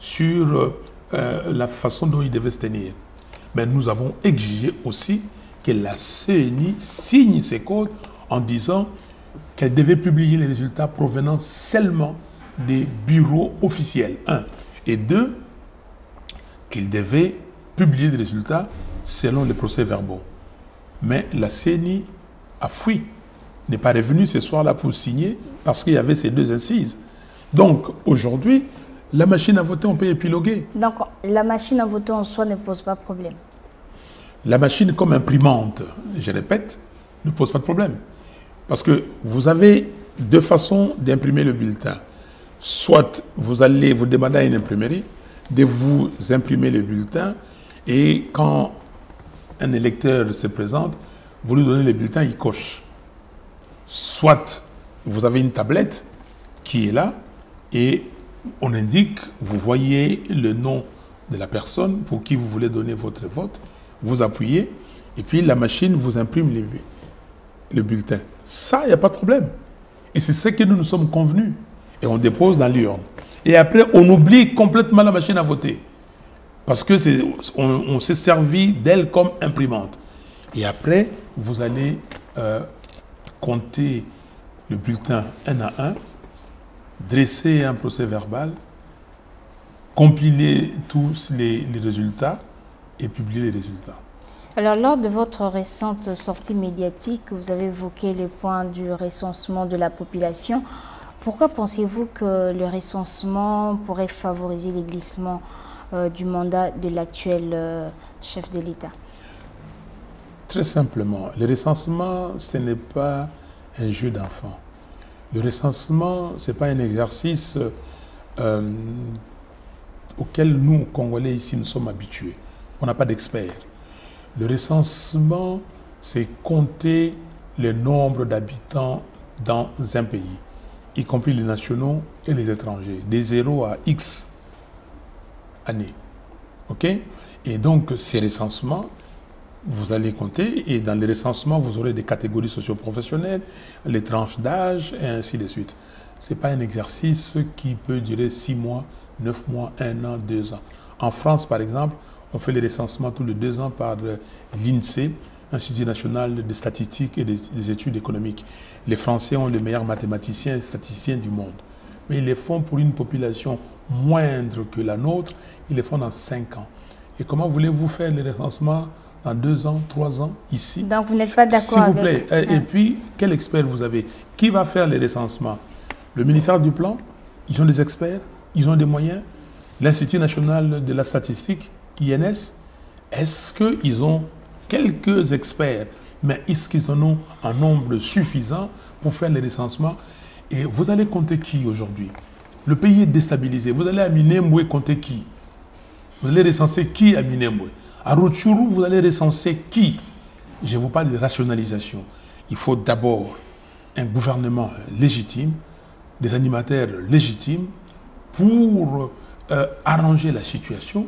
sur la façon dont ils devaient se tenir. Mais nous avons exigé aussi que la CENI signe ces codes en disant qu'elle devait publier les résultats provenant seulement des bureaux officiels, 1. Et 2, qu'il devait publier des résultats selon les procès-verbaux. Mais la CENI a fui, n'est pas revenue ce soir-là pour signer parce qu'il y avait ces deux incises. Donc aujourd'hui, la machine à voter, on peut épiloguer. Donc la machine à voter en soi ne pose pas de problème? La machine comme imprimante, je répète, ne pose pas de problème. Parce que vous avez deux façons d'imprimer le bulletin. Soit vous allez vous demander à une imprimerie de vous imprimer le bulletin et quand un électeur se présente, vous lui donnez le bulletin, il coche. Soit vous avez une tablette qui est là et on indique, vous voyez le nom de la personne pour qui vous voulez donner votre vote, vous appuyez et puis la machine vous imprime le bulletin. Ça, il n'y a pas de problème. Et c'est ce que nous nous sommes convenus. Et on dépose dans l'urne. Et après, on oublie complètement la machine à voter. Parce que on s'est servi d'elle comme imprimante. Et après, vous allez compter le bulletin un à un, dresser un procès verbal, compiler tous les résultats et publier les résultats. Alors, lors de votre récente sortie médiatique, vous avez évoqué le point du recensement de la population. Pourquoi pensez-vous que le recensement pourrait favoriser les glissements du mandat de l'actuel chef de l'État? Très simplement, le recensement, ce n'est pas un jeu d'enfant. Le recensement, ce n'est pas un exercice auquel nous, Congolais, ici, nous sommes habitués. On n'a pas d'experts. Le recensement, c'est compter le nombre d'habitants dans un pays, y compris les nationaux et les étrangers, des 0 à X années. OK? Et donc, ces recensements, vous allez compter, et dans les recensements, vous aurez des catégories socio-professionnelles, les tranches d'âge, et ainsi de suite. Ce n'est pas un exercice qui peut durer 6 mois, 9 mois, 1 an, 2 ans. En France, par exemple, on fait les recensements tous les 2 ans par l'INSEE, Institut national des statistiques et des études économiques. Les Français ont les meilleurs mathématiciens et statisticiens du monde. Mais ils les font pour une population moindre que la nôtre, ils les font dans 5 ans. Et comment voulez-vous faire les recensements dans 2 ans, 3 ans, ici? Donc vous n'êtes pas d'accord avec... S'il vous plaît. Et puis, quel expert vous avez? Qui va faire les recensements? Le ministère du Plan? Ils ont des experts? Ils ont des moyens? L'Institut national de la statistique, INS? Est-ce qu'ils ont quelques experts, mais est-ce qu'ils en ont un nombre suffisant pour faire les recensements? Et vous allez compter qui aujourd'hui? Le pays est déstabilisé. Vous allez à Minembwe compter qui? Vous allez recenser qui à Minembwe? À Rutshuru, vous allez recenser qui? Je vous parle de rationalisation. Il faut d'abord un gouvernement légitime, des animateurs légitimes pour arranger la situation,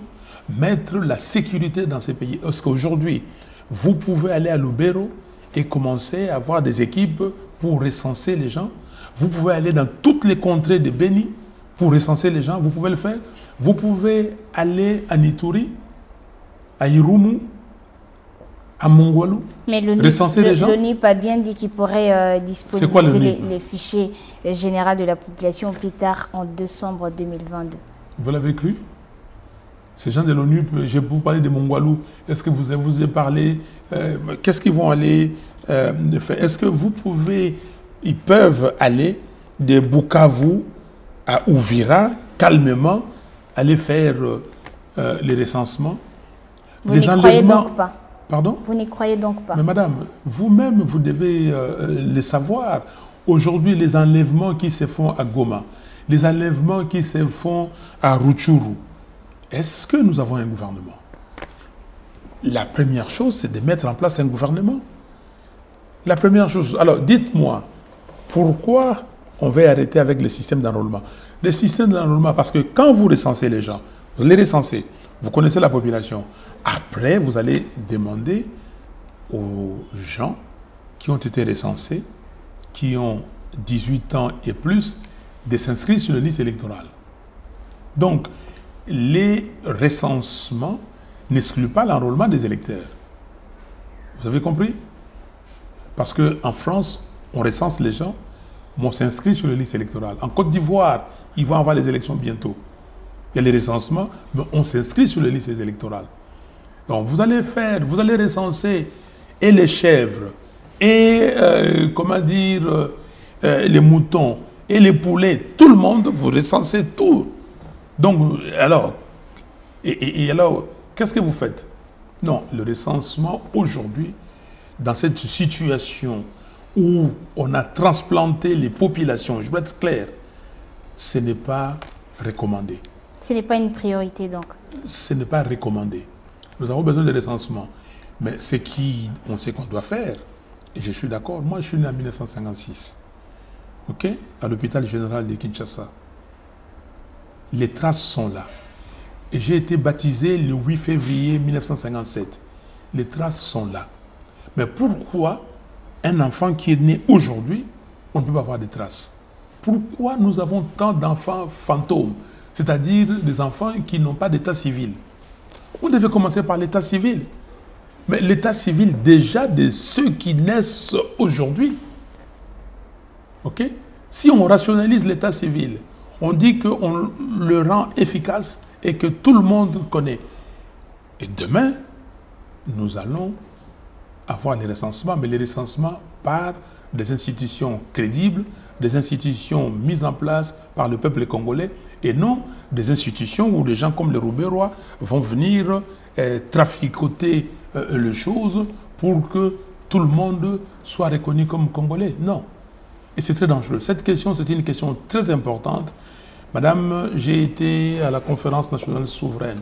mettre la sécurité dans ces pays. Parce qu'aujourd'hui, vous pouvez aller à Lubero et commencer à avoir des équipes pour recenser les gens. Vous pouvez aller dans toutes les contrées de Beni pour recenser les gens. Vous pouvez le faire. Vous pouvez aller à Nituri, à Irumu, À Mongolou? Mais recenser les gens? Le NIP a bien dit qu'il pourrait disponibiliser les fichiers généraux de la population plus tard en décembre 2022. Vous l'avez cru? Ces gens de l'ONU, je vous parler de Mongolou. Est-ce que vous avez parlé? Qu'est-ce qu'ils vont aller faire? Est-ce que vous pouvez, ils peuvent aller de Bukavu à Uvira, calmement, aller faire les recensements? Vous n'y croyez donc pas? Pardon? Vous n'y croyez donc pas? Mais madame, vous-même, vous devez le savoir. Aujourd'hui, les enlèvements qui se font à Goma, les enlèvements qui se font à Rutshuru, est-ce que nous avons un gouvernement? La première chose, c'est de mettre en place un gouvernement. La première chose. Alors, dites-moi, pourquoi on va arrêter avec le système d'enrôlement? Le système d'enrôlement, parce que quand vous recensez les gens, vous les recensez, vous connaissez la population. Après, vous allez demander aux gens qui ont été recensés, qui ont 18 ans et plus, de s'inscrire sur la liste électorale. Donc, les recensements n'excluent pas l'enrôlement des électeurs. Vous avez compris? Parce qu'en France, on recense les gens, mais on s'inscrit sur la liste électorale. En Côte d'Ivoire, ils vont avoir les élections bientôt. Il y a les recensements, mais on s'inscrit sur les listes électorales. Donc, vous allez recenser et les chèvres, et, comment dire, les moutons, et les poulets, tout le monde, vous recensez tout. Donc, alors, alors, qu'est-ce que vous faites? Non, le recensement aujourd'hui, dans cette situation où on a transplanté les populations, je veux être clair, ce n'est pas recommandé. Ce n'est pas une priorité donc? Ce n'est pas recommandé. Nous avons besoin de recensement. Mais on sait qu'on doit faire, et je suis d'accord, moi je suis né en 1956, ok, à l'hôpital général de Kinshasa. Les traces sont là. Et j'ai été baptisé le 8 février 1957. Les traces sont là. Mais pourquoi un enfant qui est né aujourd'hui, on ne peut pas avoir de traces? Pourquoi nous avons tant d'enfants fantômes, c'est-à-dire des enfants qui n'ont pas d'état civil? On devait commencer par l'état civil. Mais l'état civil déjà de ceux qui naissent aujourd'hui, ok? Si on rationalise l'état civil, on dit qu'on le rend efficace et que tout le monde connaît. Et demain, nous allons avoir les recensements, mais les recensements par des institutions crédibles, des institutions mises en place par le peuple congolais, et non des institutions où des gens comme les Roubaix-Roy vont venir traficoter les choses pour que tout le monde soit reconnu comme Congolais. Non. Et c'est très dangereux. Cette question, c'est une question très importante. Madame, j'ai été à la conférence nationale souveraine.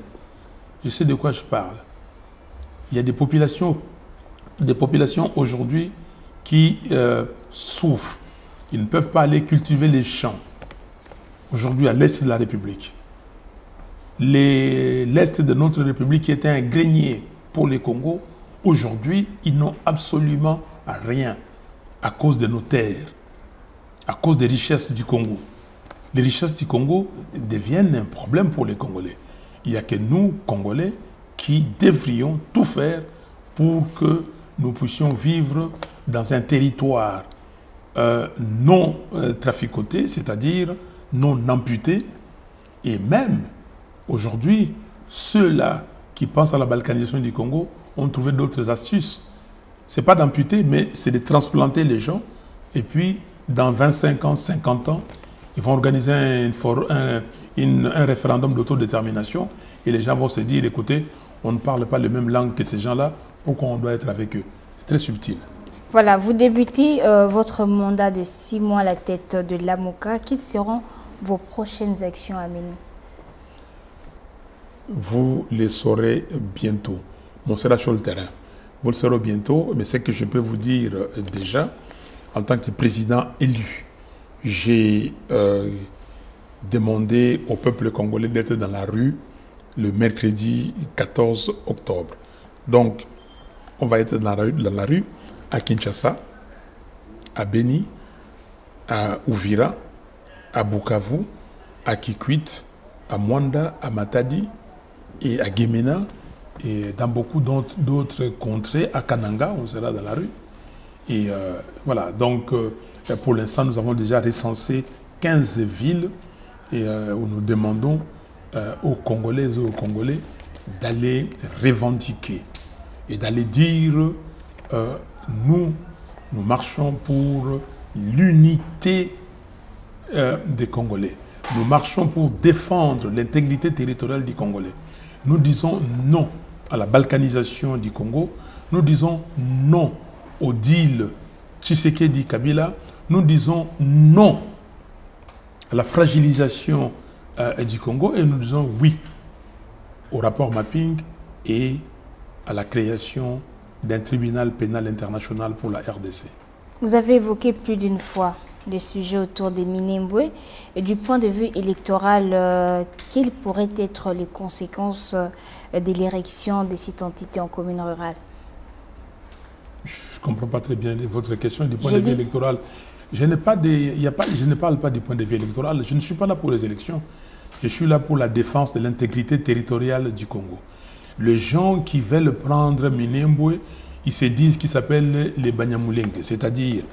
Je sais de quoi je parle. Il y a des populations aujourd'hui qui souffrent. Ils ne peuvent pas aller cultiver les champs. Aujourd'hui, à l'est de la République. L'est de notre République qui était un grenier pour les Congos, aujourd'hui, ils n'ont absolument rien à cause de nos terres, à cause des richesses du Congo. Les richesses du Congo deviennent un problème pour les Congolais. Il n'y a que nous, Congolais, qui devrions tout faire pour que nous puissions vivre dans un territoire non traficoté, c'est-à-dire non amputé. Et même, aujourd'hui, ceux-là qui pensent à la balkanisation du Congo ont trouvé d'autres astuces. Ce n'est pas d'amputer, mais c'est de transplanter les gens. Et puis, dans 25 ans, 50 ans, ils vont organiser un référendum d'autodétermination. Et les gens vont se dire, écoutez, on ne parle pas la même langue que ces gens-là, pourquoi on doit être avec eux? C'est très subtil. Voilà, vous débutez votre mandat de 6 mois à la tête de l'AMOCA. Quelles seront vos prochaines actions à mener? Vous les saurez bientôt. On sera sur le terrain. Vous le saurez bientôt, mais ce que je peux vous dire déjà, en tant que président élu, j'ai demandé au peuple congolais d'être dans la rue le mercredi 14 octobre. Donc, on va être dans la rue à Kinshasa, à Beni, à Uvira, à Bukavu, à Kikwit, à Mwanda, à Matadi et à Gemena Et dans beaucoup d'autres contrées, à Kananga, on sera dans la rue. Et voilà, donc pour l'instant, nous avons déjà recensé 15 villes et, où nous demandons aux Congolaises et aux Congolais d'aller revendiquer et d'aller dire nous marchons pour l'unité des Congolais. Nous marchons pour défendre l'intégrité territoriale du Congolais. Nous disons non à la balkanisation du Congo. Nous disons non au deal Tshisekedi-Kabila. Nous disons non à la fragilisation du Congo et nous disons oui au rapport mapping et à la création d'un tribunal pénal international pour la RDC. Vous avez évoqué plus d'une fois les sujets autour des Minembwe et du point de vue électoral, quelles pourraient être les conséquences de l'érection de cette entité en commune rurale? Je ne comprends pas très bien votre question du point de vue électoral. Je ne parle pas du point de vue électoral. Je ne suis pas là pour les élections. Je suis là pour la défense de l'intégrité territoriale du Congo. Les gens qui veulent prendre Minembwe, ils se disent qu'ils s'appellent les Banyamulenge, c'est-à-dire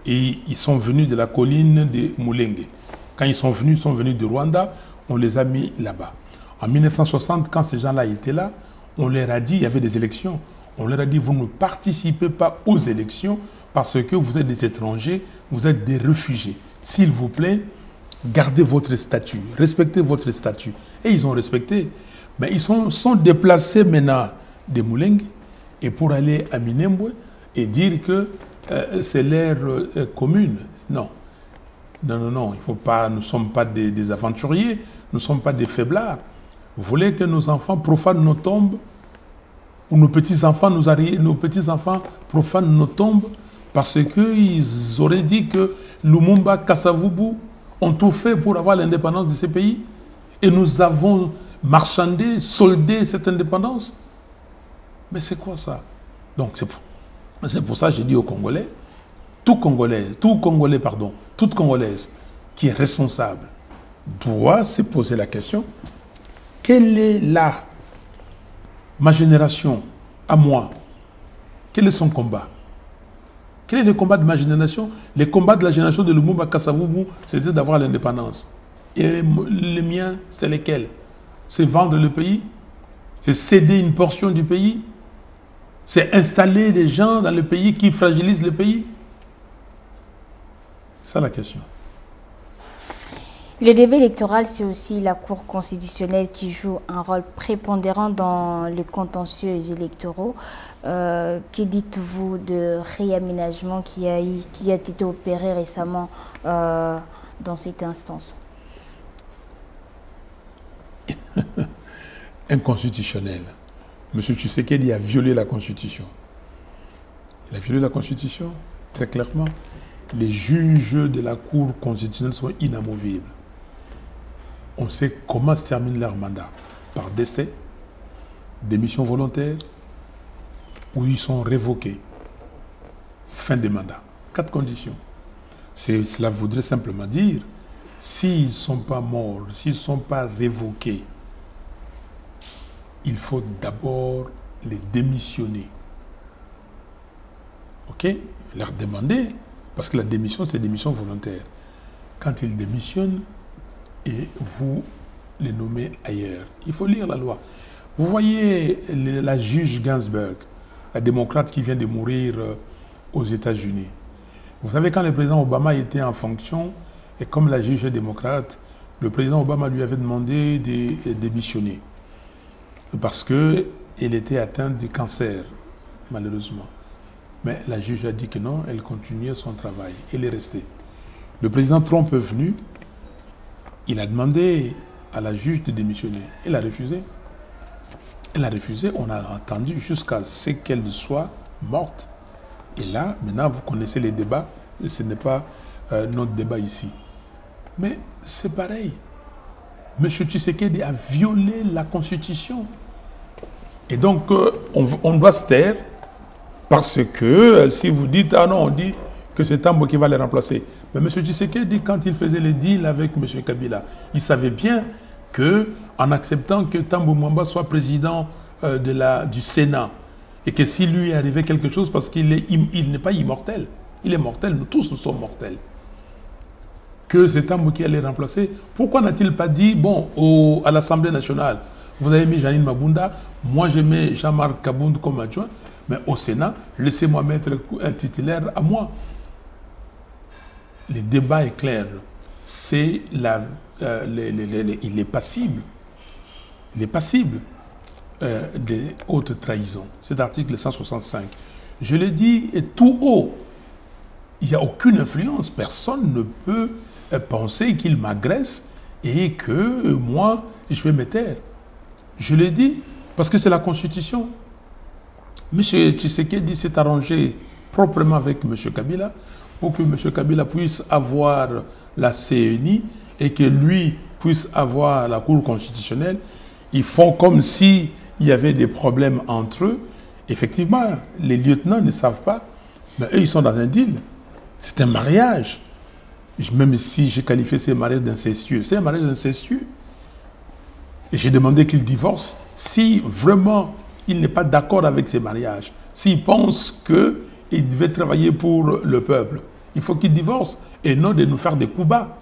ils sont venus de la colline de Mulenge. Quand ils sont venus du Rwanda, on les a mis là-bas. En 1960, quand ces gens-là étaient là, on leur a dit, il y avait des élections, on leur a dit, vous ne participez pas aux élections parce que vous êtes des étrangers, vous êtes des réfugiés. S'il vous plaît, gardez votre statut, respectez votre statut. Et ils ont respecté. Mais ils sont déplacés maintenant de Mulenge et pour aller à Minembwe et dire que c'est l'aire commune. Non. Non, il faut pas, nous ne sommes pas des aventuriers, nous ne sommes pas des faiblards. Vous voulez que nos enfants profanent nos tombes ou nos petits-enfants profanent nos tombes parce qu'ils auraient dit que Lumumba, Kasavubu ont tout fait pour avoir l'indépendance de ces pays et nous avons marchandé, soldé cette indépendance. Mais c'est quoi ça? Donc c'est pour ça que j'ai dit aux Congolais, toute Congolaise qui est responsable doit se poser la question, quelle est ma génération, à moi, quel est son combat? Quel est le combat de ma génération? Le combat de la génération de Lumumba Kasavubu, c'était d'avoir l'indépendance. Et les miens, c'est lesquels? C'est vendre le pays, c'est céder une portion du pays, c'est installer les gens dans le pays qui fragilisent le pays. C'est ça la question. Le débat électoral, c'est aussi la Cour constitutionnelle qui joue un rôle prépondérant dans les contentieux électoraux. Que dites-vous de réaménagement qui a été opéré récemment dans cette instance? Inconstitutionnel. M. Tshisekedi a violé la Constitution. Il a violé la Constitution, très clairement. Les juges de la Cour constitutionnelle sont inamovibles. On sait comment se termine leur mandat. Par décès, démission volontaire, ou ils sont révoqués. Fin de mandat. 4 conditions. Cela voudrait simplement dire, s'ils ne sont pas morts, s'ils ne sont pas révoqués, il faut d'abord les démissionner. OK? Leur demander, parce que la démission, c'est démission volontaire. Quand ils démissionnent, et vous les nommez ailleurs. Il faut lire la loi. Vous voyez la juge Ginsburg, la démocrate qui vient de mourir aux États-Unis. Vous savez, quand le président Obama était en fonction, et comme la juge est démocrate, le président Obama lui avait demandé de démissionner. Parce qu'elle était atteinte du cancer, malheureusement. Mais la juge a dit que non, elle continuait son travail. Elle est restée. Le président Trump est venu, il a demandé à la juge de démissionner. Elle a refusé. Elle a refusé, on a attendu jusqu'à ce qu'elle soit morte. Et là, maintenant, vous connaissez les débats, ce n'est pas notre débat ici. Mais c'est pareil. M. Tshisekedi a violé la Constitution. Et donc, on doit se taire parce que si vous dites, ah non, on dit que c'est Tambo qui va les remplacer. Mais M. Tshisekedi, quand il faisait les deals avec M. Kabila, il savait bien qu'en acceptant que Tambo Mwamba soit président du Sénat, et que s'il lui est arrivé quelque chose, parce qu'il n'est pas immortel, il est mortel, nous tous nous sommes mortels, que c'est un qui allait remplacer, pourquoi n'a-t-il pas dit, bon, à l'Assemblée nationale, vous avez mis Janine Mabunda, moi je mets Jean-Marc Kabound comme adjoint, mais au Sénat, laissez-moi mettre un titulaire à moi. Le débat est clair. C'est il est passible. Il est passible des hautes trahisons. C'est l'article 165. Je l'ai dit et tout haut. Il n'y a aucune influence. Personne ne peut penser qu'il m'agresse et que moi, je vais me taire. Je l'ai dit parce que c'est la Constitution. M. Tshisekedi s'est arrangé proprement avec M. Kabila pour que M. Kabila puisse avoir la CNI et que lui puisse avoir la Cour constitutionnelle. Ils font comme s'il y avait des problèmes entre eux. Effectivement, les lieutenants ne savent pas, mais eux, ils sont dans un deal. C'est un mariage. Même si j'ai qualifié ces mariages d'incestueux, c'est un mariage incestueux. Et j'ai demandé qu'il divorce si vraiment il n'est pas d'accord avec ces mariages. S'il pense qu'il devait travailler pour le peuple, il faut qu'il divorce et non de nous faire des coups bas.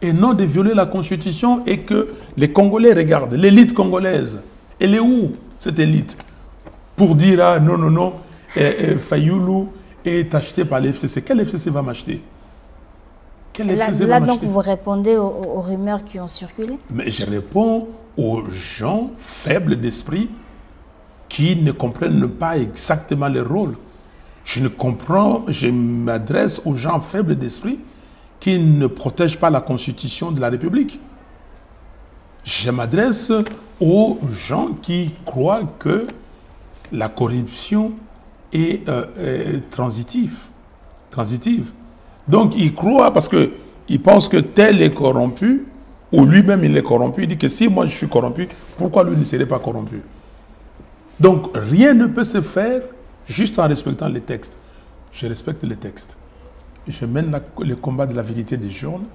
Et non de violer la Constitution et que les Congolais regardent, l'élite congolaise. Elle est où, cette élite? Pour dire, ah non, non, non, Fayoulou est acheté par l'FCC. Quel FCC va m'acheter? Là, donc, vous répondez aux rumeurs qui ont circulé? Mais je réponds aux gens faibles d'esprit qui ne comprennent pas exactement le rôle. Je m'adresse aux gens faibles d'esprit qui ne protègent pas la Constitution de la République. Je m'adresse aux gens qui croient que la corruption est transitive. Donc, ils croient parce qu'ils pensent que tel est corrompu, ou lui-même il est corrompu. Il dit que si moi je suis corrompu, pourquoi lui ne serait pas corrompu? Donc, rien ne peut se faire juste en respectant les textes. Je respecte les textes. Je mène le combat de la vérité des journaux,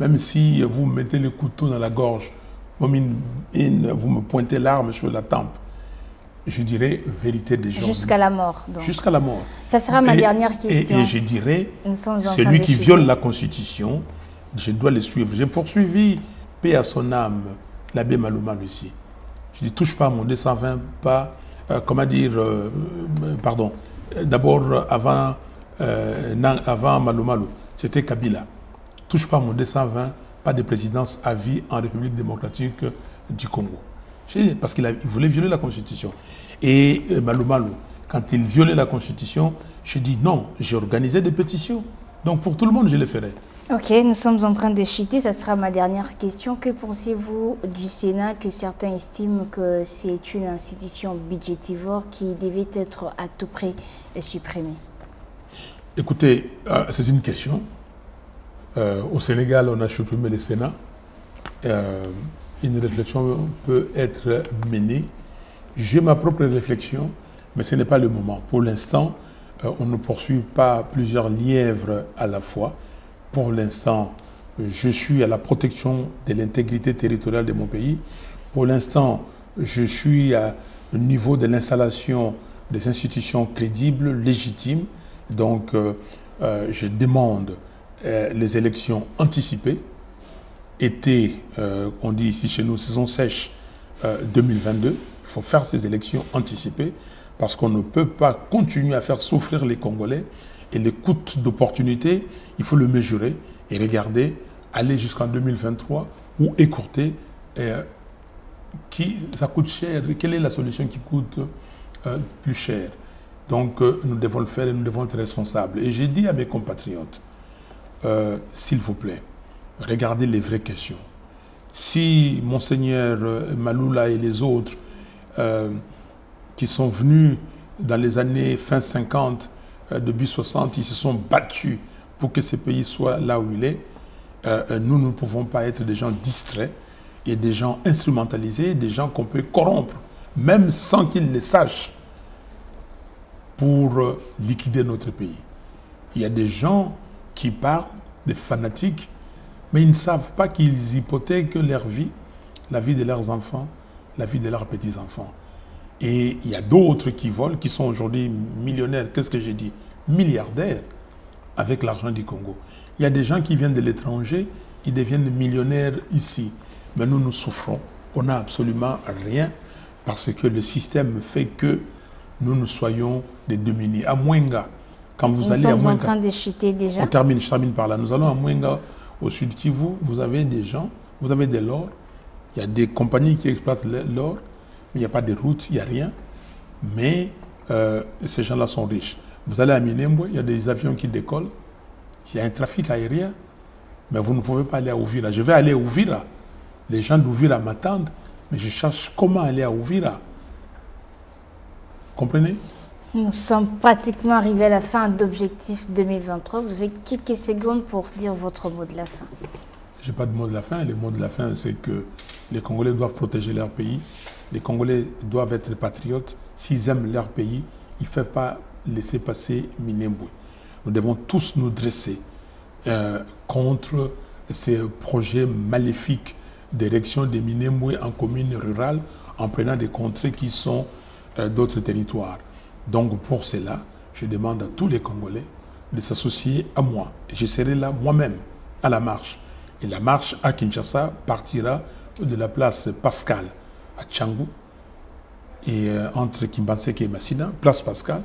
même si vous me mettez le couteau dans la gorge, vous me pointez l'arme sur la tempe. Je dirais vérité des journaux. Jusqu'à la mort. Jusqu'à la mort. Ça sera ma dernière question. Et je dirais, celui qui viole la Constitution, je dois le suivre. J'ai poursuivi, paix à son âme, l'abbé Maloumal aussi. Je dis, touche pas à mon 220, pas, pardon, d'abord avant Maloumalou, c'était Kabila. Touche pas à mon 220, pas de présidence à vie en République démocratique du Congo. Parce qu'il voulait violer la Constitution. Et Maloumalou, quand il violait la Constitution, je dis non, j'ai organisé des pétitions. Donc pour tout le monde, je le ferai. Ok, nous sommes en train de chuter, ça sera ma dernière question. Que pensez-vous du Sénat, que certains estiment que c'est une institution budgétivore qui devait être à tout prix supprimée? Écoutez, c'est une question. Au Sénégal, on a supprimé le Sénat. Une réflexion peut être menée. J'ai ma propre réflexion, mais ce n'est pas le moment. Pour l'instant, on ne poursuit pas plusieurs lièvres à la fois. Pour l'instant, je suis à la protection de l'intégrité territoriale de mon pays. Pour l'instant, je suis au niveau de l'installation des institutions crédibles, légitimes. Donc, je demande les élections anticipées. Été, on dit ici chez nous, saison sèche 2022. Il faut faire ces élections anticipées parce qu'on ne peut pas continuer à faire souffrir les Congolais. Et les coûts d'opportunité, il faut le mesurer et regarder, aller jusqu'en 2023 ou écourter. Ça coûte cher. Quelle est la solution qui coûte plus cher? Donc, nous devons le faire et nous devons être responsables. Et j'ai dit à mes compatriotes, s'il vous plaît, regardez les vraies questions. Si Monseigneur Maloula et les autres qui sont venus dans les années fin 50, début 60, ils se sont battus pour que ce pays soit là où il est, nous ne pouvons pas être des gens distraits et des gens instrumentalisés, des gens qu'on peut corrompre, même sans qu'ils le sachent, pour liquider notre pays. Il y a des gens qui parlent, des fanatiques, mais ils ne savent pas qu'ils hypothèquent leur vie, la vie de leurs enfants, la vie de leurs petits-enfants. Et il y a d'autres qui volent, qui sont aujourd'hui millionnaires, qu'est-ce que j'ai dit? Milliardaires avec l'argent du Congo. Il y a des gens qui viennent de l'étranger, ils deviennent millionnaires ici. Mais nous, nous souffrons. On n'a absolument rien parce que le système fait que nous soyons des démunis. À Mwenga, quand vous allez à Mwenga... Nous sommes en train de chuter déjà. Je termine par là. Nous allons à Mwenga, au sud Kivu, vous avez des gens, vous avez de l'or. Il y a des compagnies qui exploitent l'or, mais il n'y a pas de route, il n'y a rien. Mais ces gens-là sont riches. Vous allez à Minembwe, il y a des avions qui décollent. Il y a un trafic aérien, mais vous ne pouvez pas aller à Uvira. Je vais aller à Uvira. Les gens d'Uvira m'attendent, mais je cherche comment aller à Uvira. Comprenez? Nous sommes pratiquement arrivés à la fin d'Objectif 2023. Vous avez quelques secondes pour dire votre mot de la fin. Je n'ai pas de mot de la fin. Le mot de la fin, c'est que les Congolais doivent protéger leur pays. Les Congolais doivent être patriotes. S'ils aiment leur pays, ils ne peuvent pas laisser passer Minembwe. Nous devons tous nous dresser contre ces projets maléfiques d'érection de Minembwe en commune rurale en prenant des contrées qui sont d'autres territoires. Donc pour cela, je demande à tous les Congolais de s'associer à moi. Et je serai là moi-même à la marche. Et la marche à Kinshasa partira de la place Pascal à Tchangou et entre Kimbanseke et Massina, place Pascal.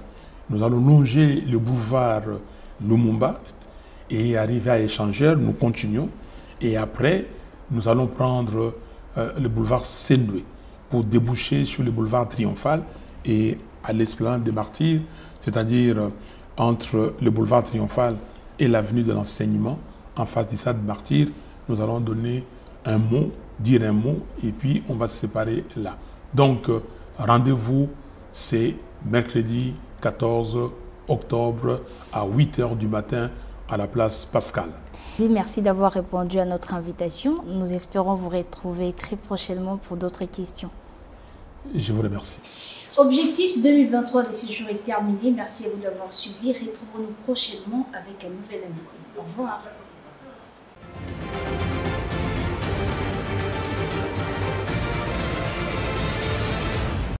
Nous allons longer le boulevard Lumumba et arriver à Échangeur, nous continuons. Et après, nous allons prendre le boulevard Sendwe pour déboucher sur le boulevard Triomphal et à l'Esplanade des Martyrs, c'est-à-dire entre le boulevard Triomphal et l'avenue de l'Enseignement, en face du stade Martyrs, nous allons donner un mot, dire un mot, et puis on va se séparer là. Donc, rendez-vous, c'est mercredi 14 octobre à 8 h du matin à la place Pascal. Oui, merci d'avoir répondu à notre invitation. Nous espérons vous retrouver très prochainement pour d'autres questions. Je vous remercie. Objectif 2023 de ce jour est terminé. Merci à vous d'avoir suivi. Retrouvons-nous prochainement avec un nouvel invité. Au revoir.